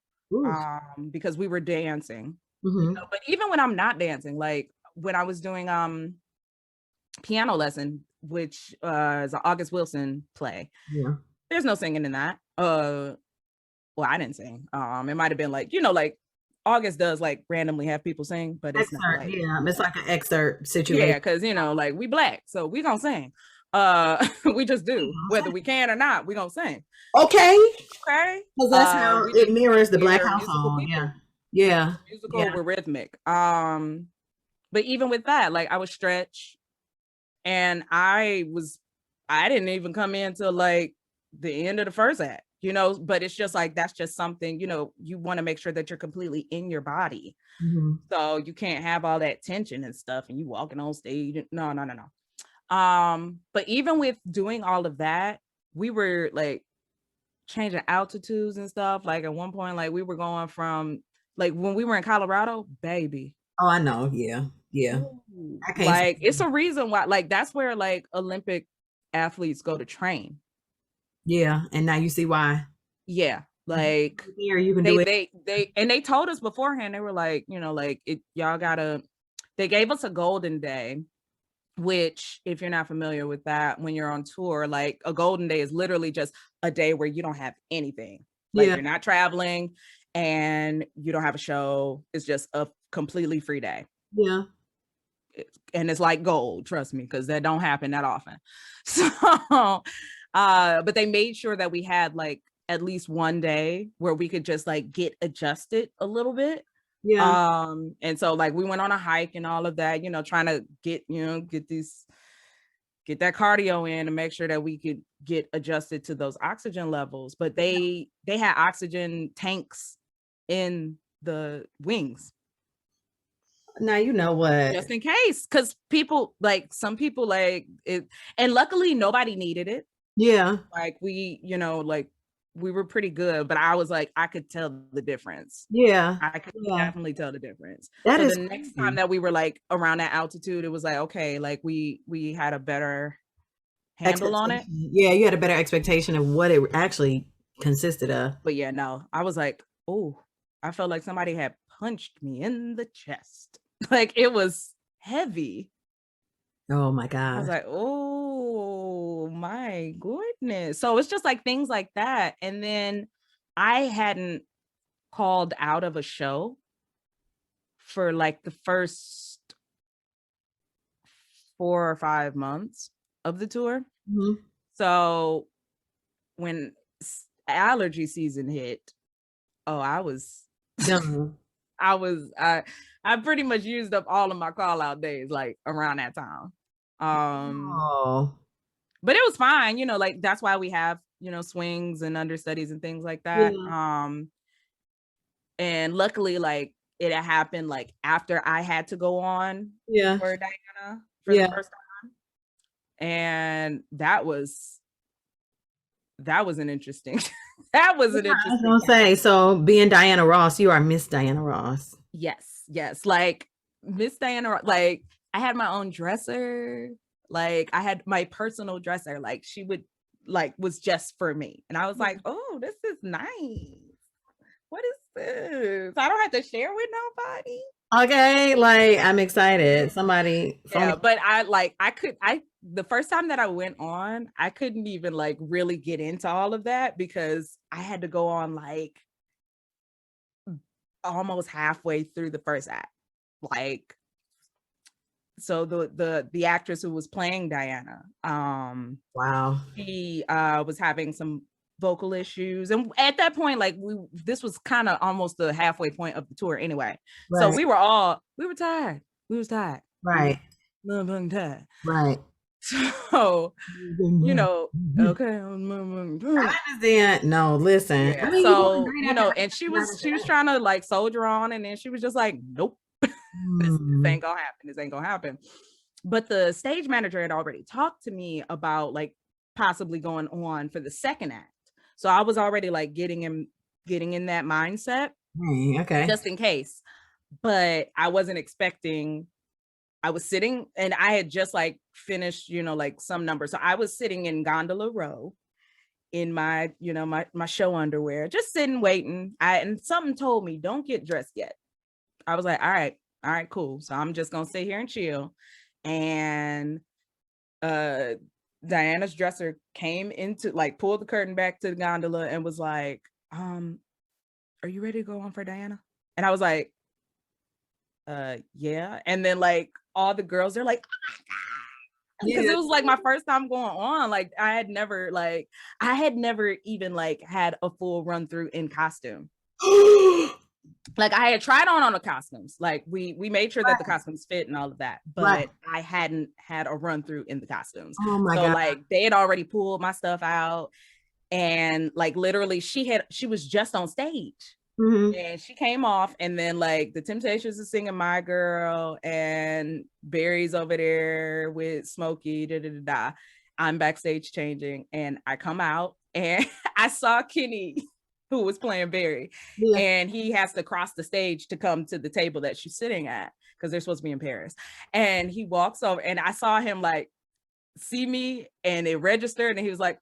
Because we were dancing. But even when I'm not dancing, like when I was doing piano lesson, which is an August Wilson play, there's no singing in that. Well, I didn't sing. It might have been like, like August does like randomly have people sing, but it's not like, it's like an exercert situation. Because like we Black, so we gonna sing. We just do, whether we can or not, we gonna sing. Okay, because that's how it mirrors the Black household. Musical with rhythmic. But even with that, like I would stretch, And I didn't even come in till like the end of the first act, you know, but it's just like, that's just something, you know, you want to make sure that you're completely in your body. Mhm. So you can't have all that tension and stuff and you walking on stage. No, no, no, no. But even with doing all of that, we were like changing altitudes and stuff. Like at one point, like we were going from like when we were in Colorado, baby. Oh, I know. Yeah. Yeah. Ooh, I can't. like it's a reason why, like that's where like Olympic athletes go to train. Yeah. And now you see why. Yeah, like Here you can do it. they told us beforehand, they were like, you know, like y'all gotta, they gave us a golden day, which if you're not familiar with that, when you're on tour, like a golden day is literally just a day where you don't have anything. Like Yeah. you're not traveling and you don't have a show. It's just a completely free day. Yeah. And it's like gold, trust me, because that don't happen that often. So but they made sure that we had like at least one day where we could just like get adjusted a little bit. Yeah. And so like we went on a hike and all of that, you know, trying to get, you know, get that cardio in and make sure that we could get adjusted to those oxygen levels. But they had oxygen tanks in the wings. Now you know what. Just in case, because people like some people like it, and luckily nobody needed it. Yeah. Like we, you know, like we were pretty good, but I was like, I could tell the difference. Yeah. I could Yeah. definitely tell the difference. That So is the next crazy. time that we were like around that altitude, it was like, okay, like we had a better handle on it. Expectation. Yeah, you had a better expectation of what it actually consisted of. But yeah, no, I was like, oh, I felt like somebody had punched me in the chest. Like it was heavy. Oh my I was gosh. like, oh my goodness. So it's just like things like that. And then I hadn't called out of a show for like the first 4 or 5 months of the tour. Mhm. So when allergy season hit, oh, Done. I pretty much used up all of my call out days like around that time. Oh. But it was fine, you know, like that's why we have, you know, swings and understudies and things like that. Yeah. And luckily, like it had happened like after I had to go on Yeah. for Diana for the Yeah. first time. And that was an interesting that was an I was interesting gonna say, so being Diana Ross, you are Miss Diana Ross. yes. Like Miss Diana, like I had my own dresser, like I had my personal dresser, like she would like was just for me. And I was like, oh, this is nice. What is this? I don't have to share with nobody. Okay, like I'm excited. Somebody Yeah, but I the first time that I went on, I couldn't even like really get into all of that because I had to go on like almost halfway through the first act. Like so the actress who was playing Diana, wow. she was having some vocal issues, and at that point like this was kind of almost the halfway point of the tour anyway. Right. So we were tired. We was tired. Right. Tired. Right. So you know, okay. I understand. No, listen. Yeah. I mean, you doing So great you after know, and she was trying to like soldier on, and then she was just like, nope, this ain't gonna happen. This ain't gonna happen. But the stage manager had already talked to me about like possibly going on for the second act. So I was already like getting in that mindset, Okay. just in case. But I wasn't expecting. I was sitting and I had just like finished, you know, like some numbers. So I was sitting in gondola row in my, you know, my show underwear, just sitting waiting. And something told me, don't get dressed yet. I was like, all right, cool. So I'm just gonna sit here and chill. And Diana's dresser came into like pulled the curtain back to the gondola and was like, are you ready to go on for Diana? And I was like, yeah. And then like all the girls, they're like, oh my God. Because it was like my first time going on. Like I had never even like had a full run through in costume. like I had tried on the costumes. Like we made sure that the costumes fit and all of that, but I hadn't had a run through in the costumes. Oh my so God. like they had already pulled my stuff out, and like literally she was just on stage. And she came off, and then like the Temptations is singing My Girl, and Barry's over there with Smokey, I'm backstage changing, and I come out and I saw Kenny, who was playing Barry, and he has to cross the stage to come to the table that she's sitting at because they're supposed to be in Paris. And he walks over, and I saw him like see me, and it registered, and he was like,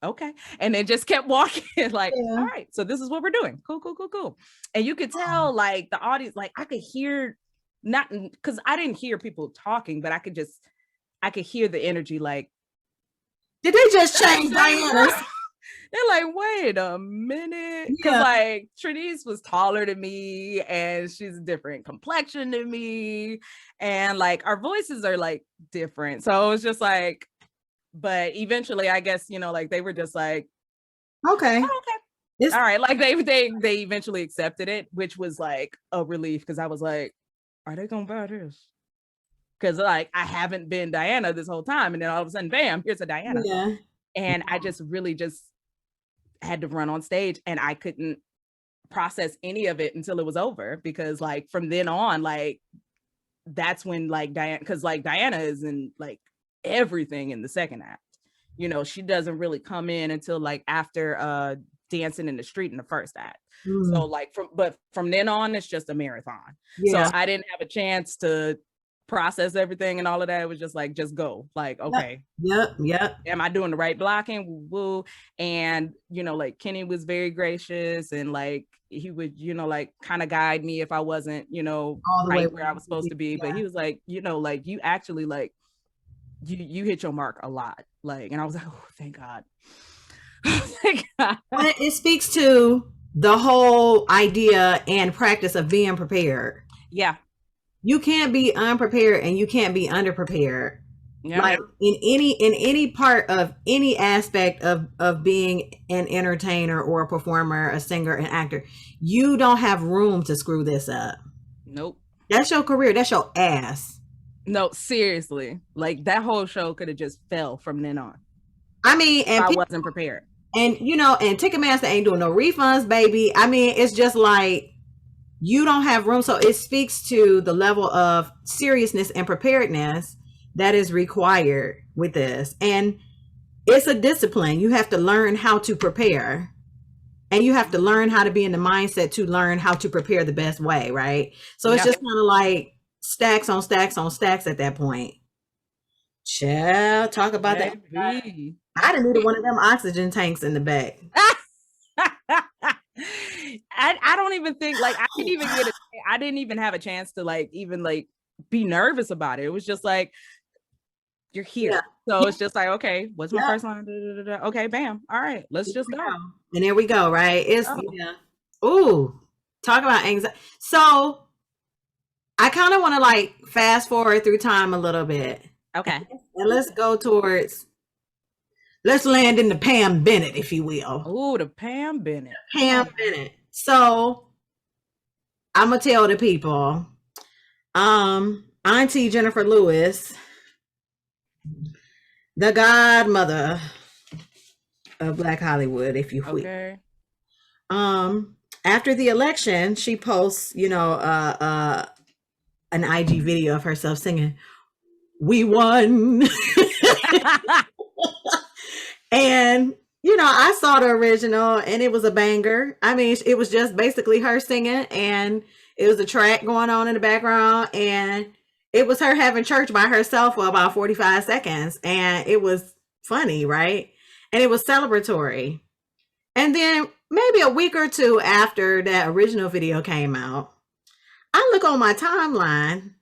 okay, and then just kept walking like, all right, so this is what we're doing. Cool. And you could tell like the audience, like I could hear, not because I didn't hear people talking, but I could hear the energy. Like, did they just change Diana's? They're like, wait a minute, because like Trinice was taller than me, and she's a different complexion than me, and like our voices are like different, so it was just like. But eventually, I guess, you know, like they were just like, okay, all right. Like they eventually accepted it, which was like a relief, because I was like, are they gonna buy this? Because like I haven't been Diana this whole time, and then all of a sudden, bam, here's a Diana. And I just really just had to run on stage, and I couldn't process any of it until it was over, because like from then on, like that's when like Diana, because like Diana is in like everything in the second act, you know, she doesn't really come in until like after dancing in the street in the first act. So like from then on, it's just a marathon. So I didn't have a chance to process everything and all of that. It was just like, just go, like, okay, am I doing the right blocking? Woo. And you know, like Kenny was very gracious, and like he would, you know, like kind of guide me if I wasn't, you know, right where I was supposed to be. But he was like, you know, like you actually like you hit your mark a lot, like, and I was like, oh, thank God. Thank God. It speaks to the whole idea and practice of being prepared. You can't be unprepared, and you can't be underprepared. Like in any part of any aspect of being an entertainer or a performer, a singer, an actor, you don't have room to screw this up. Nope. That's your career. That's your ass. No, seriously, like that whole show could have just fell from then on. I mean, and I wasn't prepared. And you know, and Ticketmaster ain't doing no refunds, baby. I mean, it's just like you don't have room. So it speaks to the level of seriousness and preparedness that is required with this. And it's a discipline. You have to learn how to prepare, and you have to learn how to be in the mindset to learn how to prepare the best way, right? So it's just kind of like stacks on stacks on stacks at that point. Child, talk about that. I done needed one of them oxygen tanks in the back. I don't even think like I didn't even have a chance to like even like be nervous about it. It was just like, you're here. So it's just like, okay, what's my first line? Okay, bam. All right, let's just go. And there we go, right? It's ooh, talk about anxiety. So I kind of want to like fast forward through time a little bit. Okay. And let's go towards, let's land in the Pam Bennett, if you will. Oh, the Pam Bennett. Pam Bennett. So I'm gonna tell the people, Auntie Jennifer Lewis, the godmother of Black Hollywood, if you will. Okay. After the election, she posts, you know, an IG video of herself singing, "We won." And you know, I saw the original, and it was a banger. I mean, it was just basically her singing, and it was a track going on in the background, and it was her having church by herself for about 45 seconds, and it was funny, right? And it was celebratory. And then maybe a week or two after that original video came out, I look on my timeline,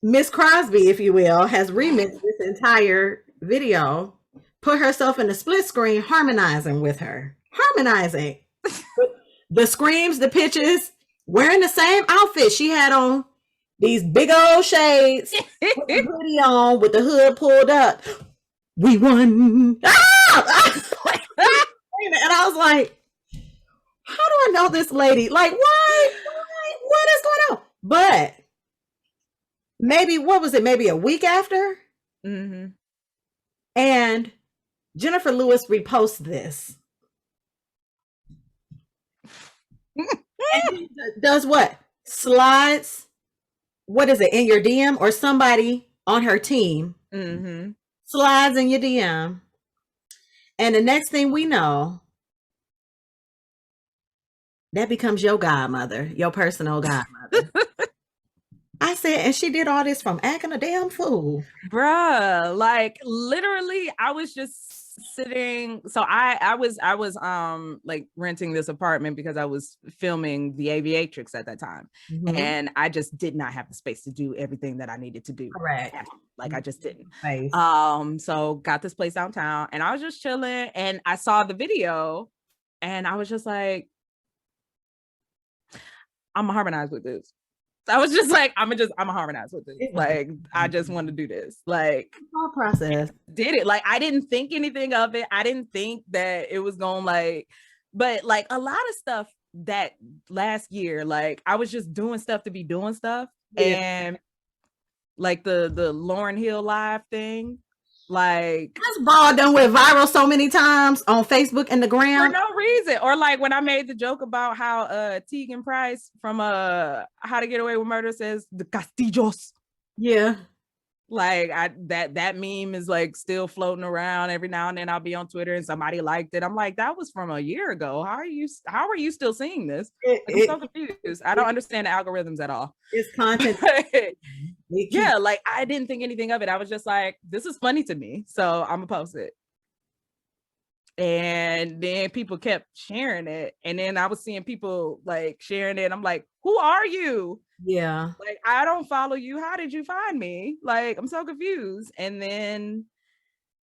Miss Crosby, if you will, has remixed this entire video, put herself in the split screen, harmonizing with her. Harmonizing. The screams, the pitches, wearing the same outfit. She had on these big old shades, with the hoodie on, with the hood pulled up. "We won." Ah! And I was like, how do I know this lady? Like, why? What is going on? But maybe, what was it? Maybe a week after? Mm-hmm. And Jennifer Lewis reposts this. And does what? Slides, what is it, in your DM, or somebody on her team Mm-hmm. slides in your DM. And the next thing we know, that becomes your godmother, your personal godmother. I said, and she did all this from acting a damn fool. Bruh, like literally, I was just sitting. So I was like renting this apartment because I was filming The Aviatrix at that time. Mhm. And I just did not have the space to do everything that I needed to do. Correct. Like I just didn't. Nice. So got this place downtown and I was just chilling and I saw the video and I was just like, I'm gonna harmonize with this. I was just like, I'm gonna harmonize with this. Like, I just want to do this. Like, whole process. Did it. Like, I didn't think anything of it. I didn't think that it was going like, but like a lot of stuff that last year, like I was just doing stuff to be doing stuff. Yeah. And like the Lauryn Hill live thing, like this ball done went viral so many times on Facebook and the gram for no reason. Or like when I made the joke about how Tegan Price from How to Get Away with Murder says the Castillos. Yeah. Like that meme is like still floating around. Every now and then I'll be on Twitter and somebody liked it. I'm like, that was from a year ago. How are you still seeing this? Like, I'm so confused. I don't understand the algorithms at all. It's content. Yeah, like I didn't think anything of it. I was just like, this is funny to me, so I'm gonna post it. And then people kept sharing it, and then I was seeing people like sharing it. I'm like, who are you? Yeah, like I don't follow you. How did you find me? Like, I'm so confused. And then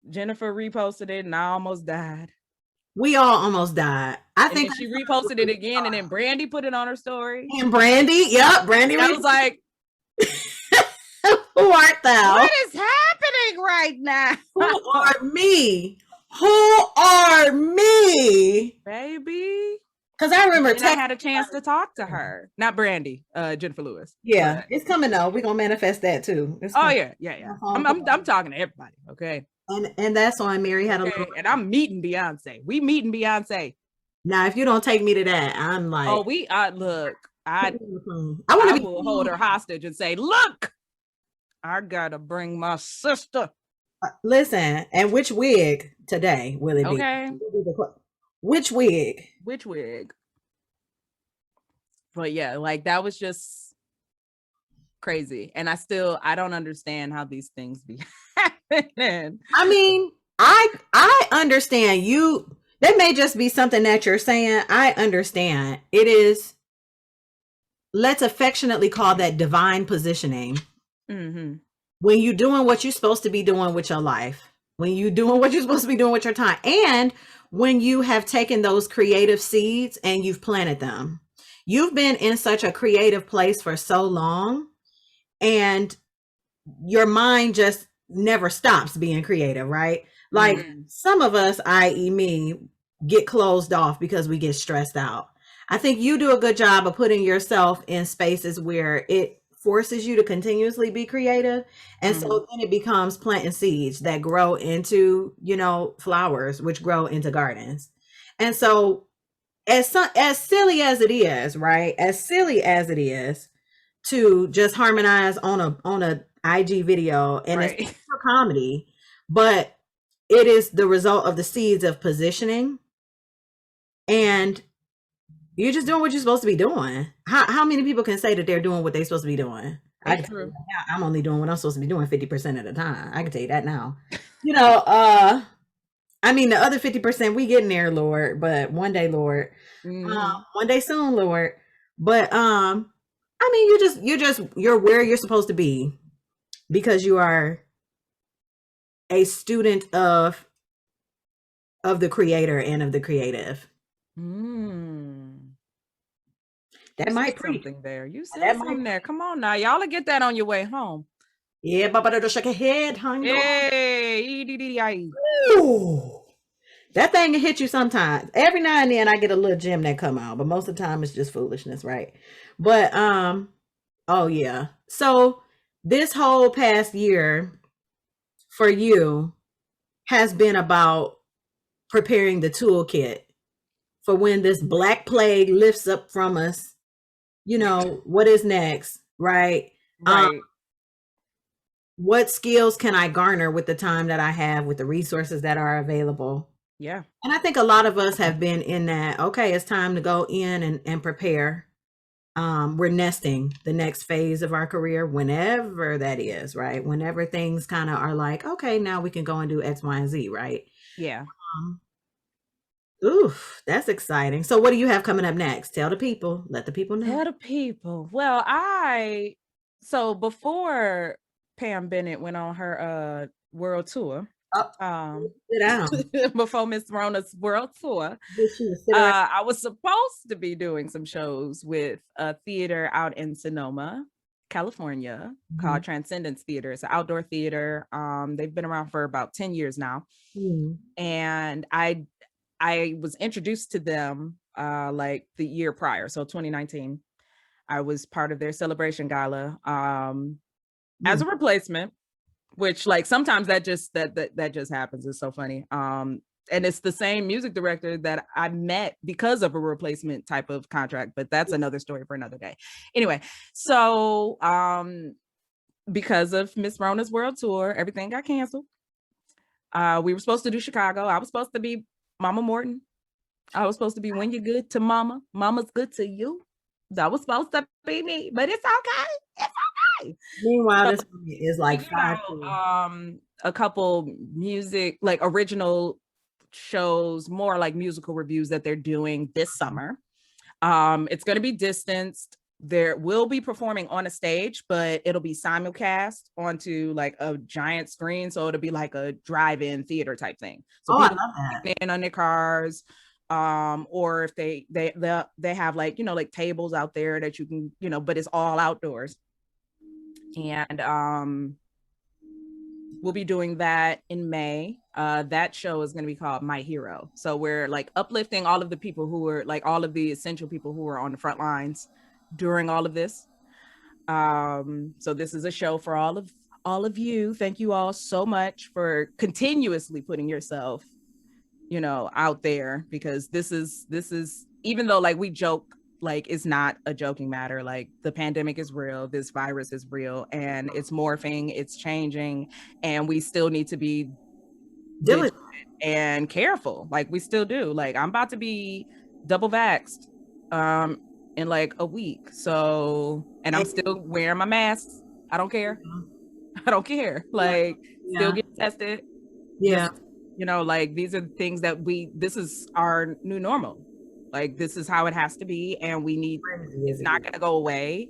Jennifer reposted it and I almost died. We all almost died. I and think she reposted it again, and then Brandy put it on her story. And Brandy, yep, Brandy. I was like, who art thou? What is happening right now? Who are me? Who are me? Baby. Because I remember I had a chance to talk to her. Not Brandy, Jennifer Lewis. Yeah, but it's coming though. We're gonna manifest that too. Yeah. I'm talking to everybody, okay? And that's on Mary had a little. And I'm meeting Beyonce. We meeting Beyonce. Now, if you don't take me to that, I'm like, oh, look, I will hold her hostage and say, look, I gotta bring my sister. Listen, and which wig today will it be? Okay. Which wig? Which wig? But yeah, like that was just crazy. And I don't understand how these things be happening. I mean, I understand you. That may just be something that you're saying. I understand. It is, let's affectionately call that divine positioning. Mm-hmm. When you're doing what you're supposed to be doing with your life, when you're doing what you're supposed to be doing with your time, and when you have taken those creative seeds and you've planted them. You've been in such a creative place for so long, and your mind just never stops being creative, right? Like some of us, i.e. me, get closed off because we get stressed out. I think you do a good job of putting yourself in spaces where it forces you to continuously be creative. And so then it becomes planting seeds that grow into, flowers, which grow into gardens. And so as silly as it is, right? As silly as it is to just harmonize on a IG video, and it's for comedy, but it is the result of the seeds of positioning, and you're just doing what you're supposed to be doing. How many people can say that they're doing what they're supposed to be doing? I'm only doing what I'm supposed to be doing 50% of the time. I can tell you that now. I mean, the other 50% we getting there, Lord, but one day, Lord, one day soon, Lord. But I mean, you're where you're supposed to be because you are a student of the creator and of the creative. That might be something there. You said something there. Come on now, y'all will get that on your way home. Yeah, Baba, don't shake your head, honey. Hey, That thing can hit you sometimes. Every now and then I get a little gem that come out, but most of the time it's just foolishness, right? But oh yeah. So this whole past year for you has been about preparing the toolkit for when this black plague lifts up from us. You know, what is next, right? Right. What skills can I garner with the time that I have, with the resources that are available? Yeah. And I think a lot of us have been in that, okay, it's time to go in and prepare. We're nesting the next phase of our career, whenever that is, right? Whenever things kind of are like, okay, now we can go and do X, Y, and Z, right? Yeah. Um, Oof, that's exciting. So what do you have coming up next? Tell the people, let the people know. Tell the people. Well, so before Pam Bennett went on her world tour, Oh, um sit down. before Miss Rona's world tour, Bitch, you sit around. I was supposed to be doing some shows with a theater out in Sonoma, California, called Mhm. Transcendence Theater. It's an outdoor theater. They've been around for about 10 years now. Mhm. And I was introduced to them like the year prior, so 2019. I was part of their celebration gala as Mhm. a replacement, which like sometimes that just that just happens. It's so funny. And it's the same music director that I met because of a replacement type of contract, but that's another story for another day. Anyway, so because of Miss Rona's world tour, everything got canceled. We were supposed to do Chicago. I was supposed to be Mama Morton. I was supposed to be when you're good to mama, mama's good to you. That was supposed to be me, but it's okay. It's okay. Meanwhile, So, this one is like five two. a couple music, like original shows, more like musical reviews that they're doing this summer. It's going to be distanced. There will be performing on a stage, but it'll be simulcast onto like a giant screen. So it'll be like a drive-in theater type thing. So Oh, I people love that. in on their cars, or if they have like, you know, like tables out there that you can, you know, but it's all outdoors. And we'll be doing that in May. That show is going to be called My Hero. So we're like uplifting all of the people who were like all of the essential people who were on the front lines during all of this. So this is a show for all of you. Thank you all so much for continuously putting yourself, you know, out there, because this is even though like we joke, like it's not a joking matter, like the pandemic is real, this virus is real, and it's morphing, it's changing, and we still need to be Dylan. vigilant and careful, like we still do. Like I'm about to be double vaxxed in like a week, so, and I'm still wearing my masks. I don't care. I don't care. Yeah. Like still Yeah. get tested. Yeah. Just, you know, like these are the things that this is our new normal. Like this is how it has to be, and it's not going to go away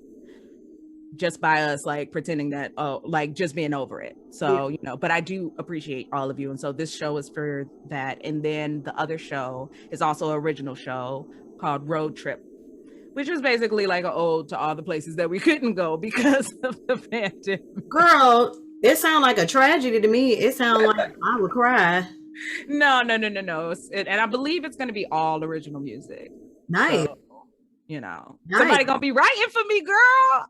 just by us like pretending that, oh, like just being over it. So, you know, but I do appreciate all of you, and so this show is for that. And then the other show is also an original show called Road Trip, which is basically like an ode to all the places that we couldn't go because of the pandemic. Girl, it sounds like a tragedy to me. It sounds like I would cry. No. And I believe it's going to be all original music. Nice. So, you know, Nice. somebody going to be writing for me, girl.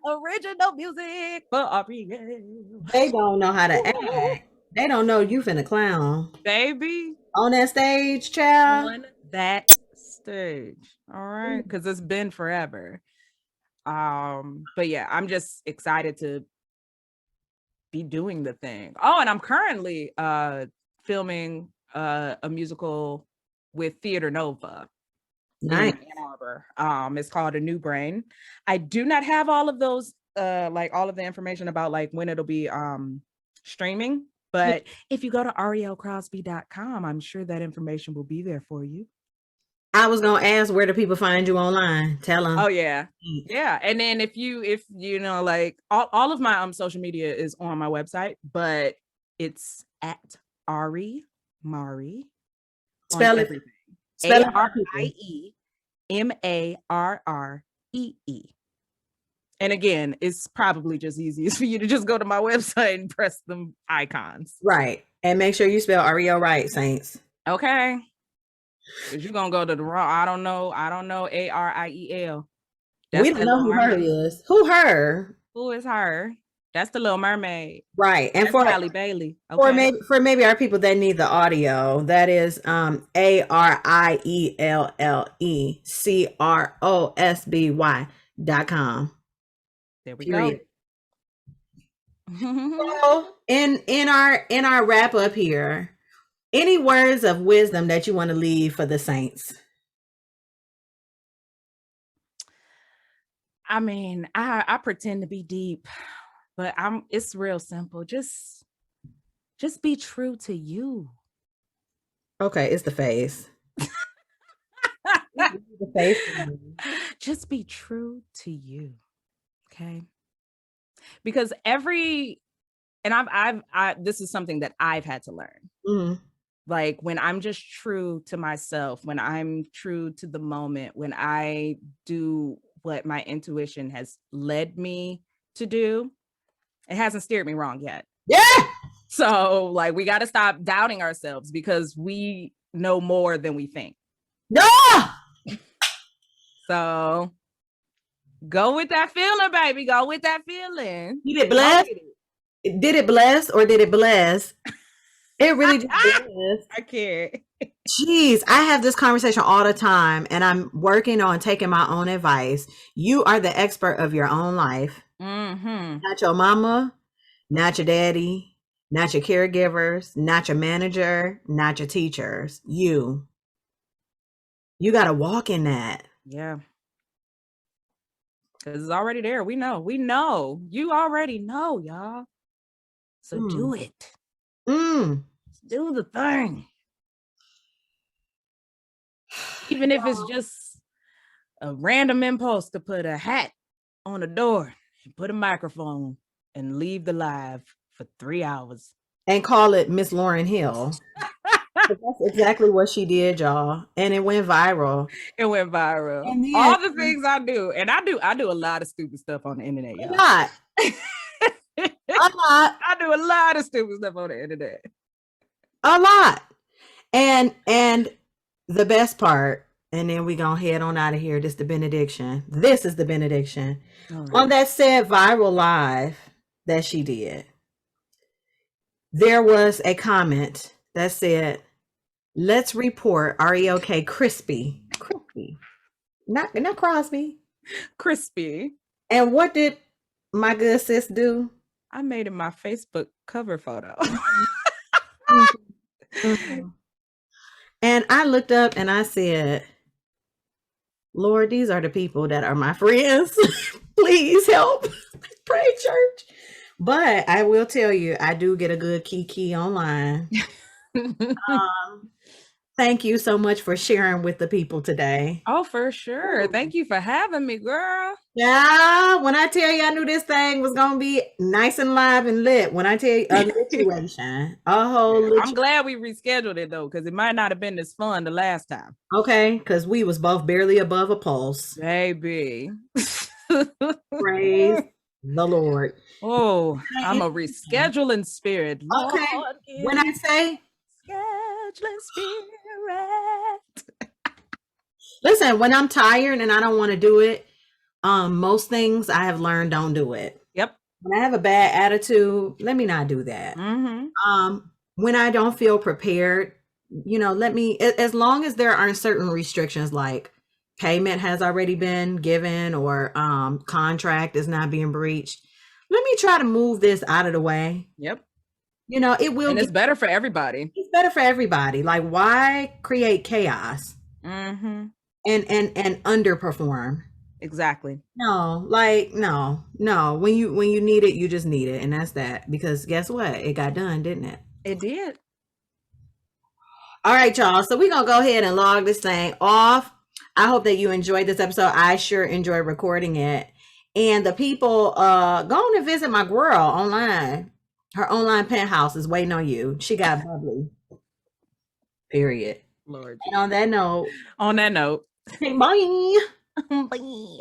Original music for Arielle. They don't know how to act. They don't know you finna clown. Baby. On that stage, child. On that stage. All right. Because it's been forever. But yeah, I'm just excited to be doing the thing. Oh, and I'm currently filming a musical with Theater Nova in Nice. Ann Arbor. It's called A New Brain. I do not have all of those like all of the information about like when it'll be streaming, but if you go to ariellecrosby.com, I'm sure that information will be there for you. I was gonna ask, where do people find you online? Tell them. Oh yeah. Yeah. And then if you know, like all of my social media is on my website, but it's at Ari Mari on Spell it. everything. Spell it for people. ARIEMARREE. And again, it's probably just easiest for you to just go to my website and press them icons. Right. And make sure you spell Arielle right, Saints. Okay. Because you're gonna go to the wrong. I don't know Ariel. We That's don't that know Little who her Mermaid. is. Who her? Who is her? That's the Little Mermaid. Right. And That's Halle Bailey. for Okay. maybe our people that need the audio, that is ARIELLECROSBY.com. There we Period. go. So in our wrap up here, any words of wisdom that you want to leave for the Saints? I mean, I pretend to be deep, but it's real simple. Just be true to you. Okay, it's the face. The face. Just be true to you. Okay. Because this is something that I've had to learn. Mm-hmm. Like when I'm just true to myself, when I'm true to the moment, when I do what my intuition has led me to do, it hasn't steered me wrong yet. Yeah. So like we got to stop doubting ourselves because we know more than we think. No. So go with that feeling, baby. Go with that feeling. Did it bless? Did it bless or did it bless? It really just blessed. I can't. Jeez, I have this conversation all the time and I'm working on taking my own advice. You are the expert of your own life. Mm-hmm. Not your mama, not your daddy, not your caregivers, not your manager, not your teachers. You got to walk in that. Yeah. Because it's already there. We know. You already know, y'all. So do it. Do the thing. Even if it's just a random impulse to put a hat on the door and put a microphone and leave the live for 3 hours. And call it Miss Lauryn Hill. That's exactly what she did, y'all. And it went viral. It went viral. And then, all the things I do. And I do a lot of stupid stuff on the internet, y'all. A lot. I do a lot of stupid stuff on the internet. A lot. And the best part, and then we gonna head on out of here. This is the benediction. This is the benediction. Right. On that said viral live that she did, there was a comment that said, "Let's report Arielle Crispy. Not Crosby. Crispy." And what did my good sis do? I made it my Facebook cover photo. Mm-hmm. And I looked up and I said, Lord, these are the people that are my friends. Please help. Pray, church. But I will tell you, I do get a good kiki online. Thank you so much for sharing with the people today. Oh, for sure. Thank you for having me, girl. Yeah, when I tell you I knew this thing was going to be nice and live and lit, when I tell you a situation, I'm glad we rescheduled it, though, because it might not have been as fun the last time. Okay, because we was both barely above a pulse. Baby. Praise the Lord. Oh, I'm a rescheduling spirit. Okay, Lord, when I say scheduling spirit. Listen, when I'm tired and I don't want to do it, most things I have learned don't do it. Yep. When I have a bad attitude, let me not do that. Mm-hmm. When I don't feel prepared, let me, as long as there aren't certain restrictions like payment has already been given or contract is not being breached, let me try to move this out of the way. Yep. It will. And it's better for everybody. It's better for everybody. Like, why create chaos? Mm-hmm. And underperform. Exactly. No. When you need it, you just need it, and that's that. Because guess what? It got done, didn't it? It did. All right, y'all. So we're gonna go ahead and log this thing off. I hope that you enjoyed this episode. I sure enjoyed recording it. And the people, go on and visit my girl online. Her online penthouse is waiting on you. She got bubbly. Period. Lord. And on that note. Bye. Bye.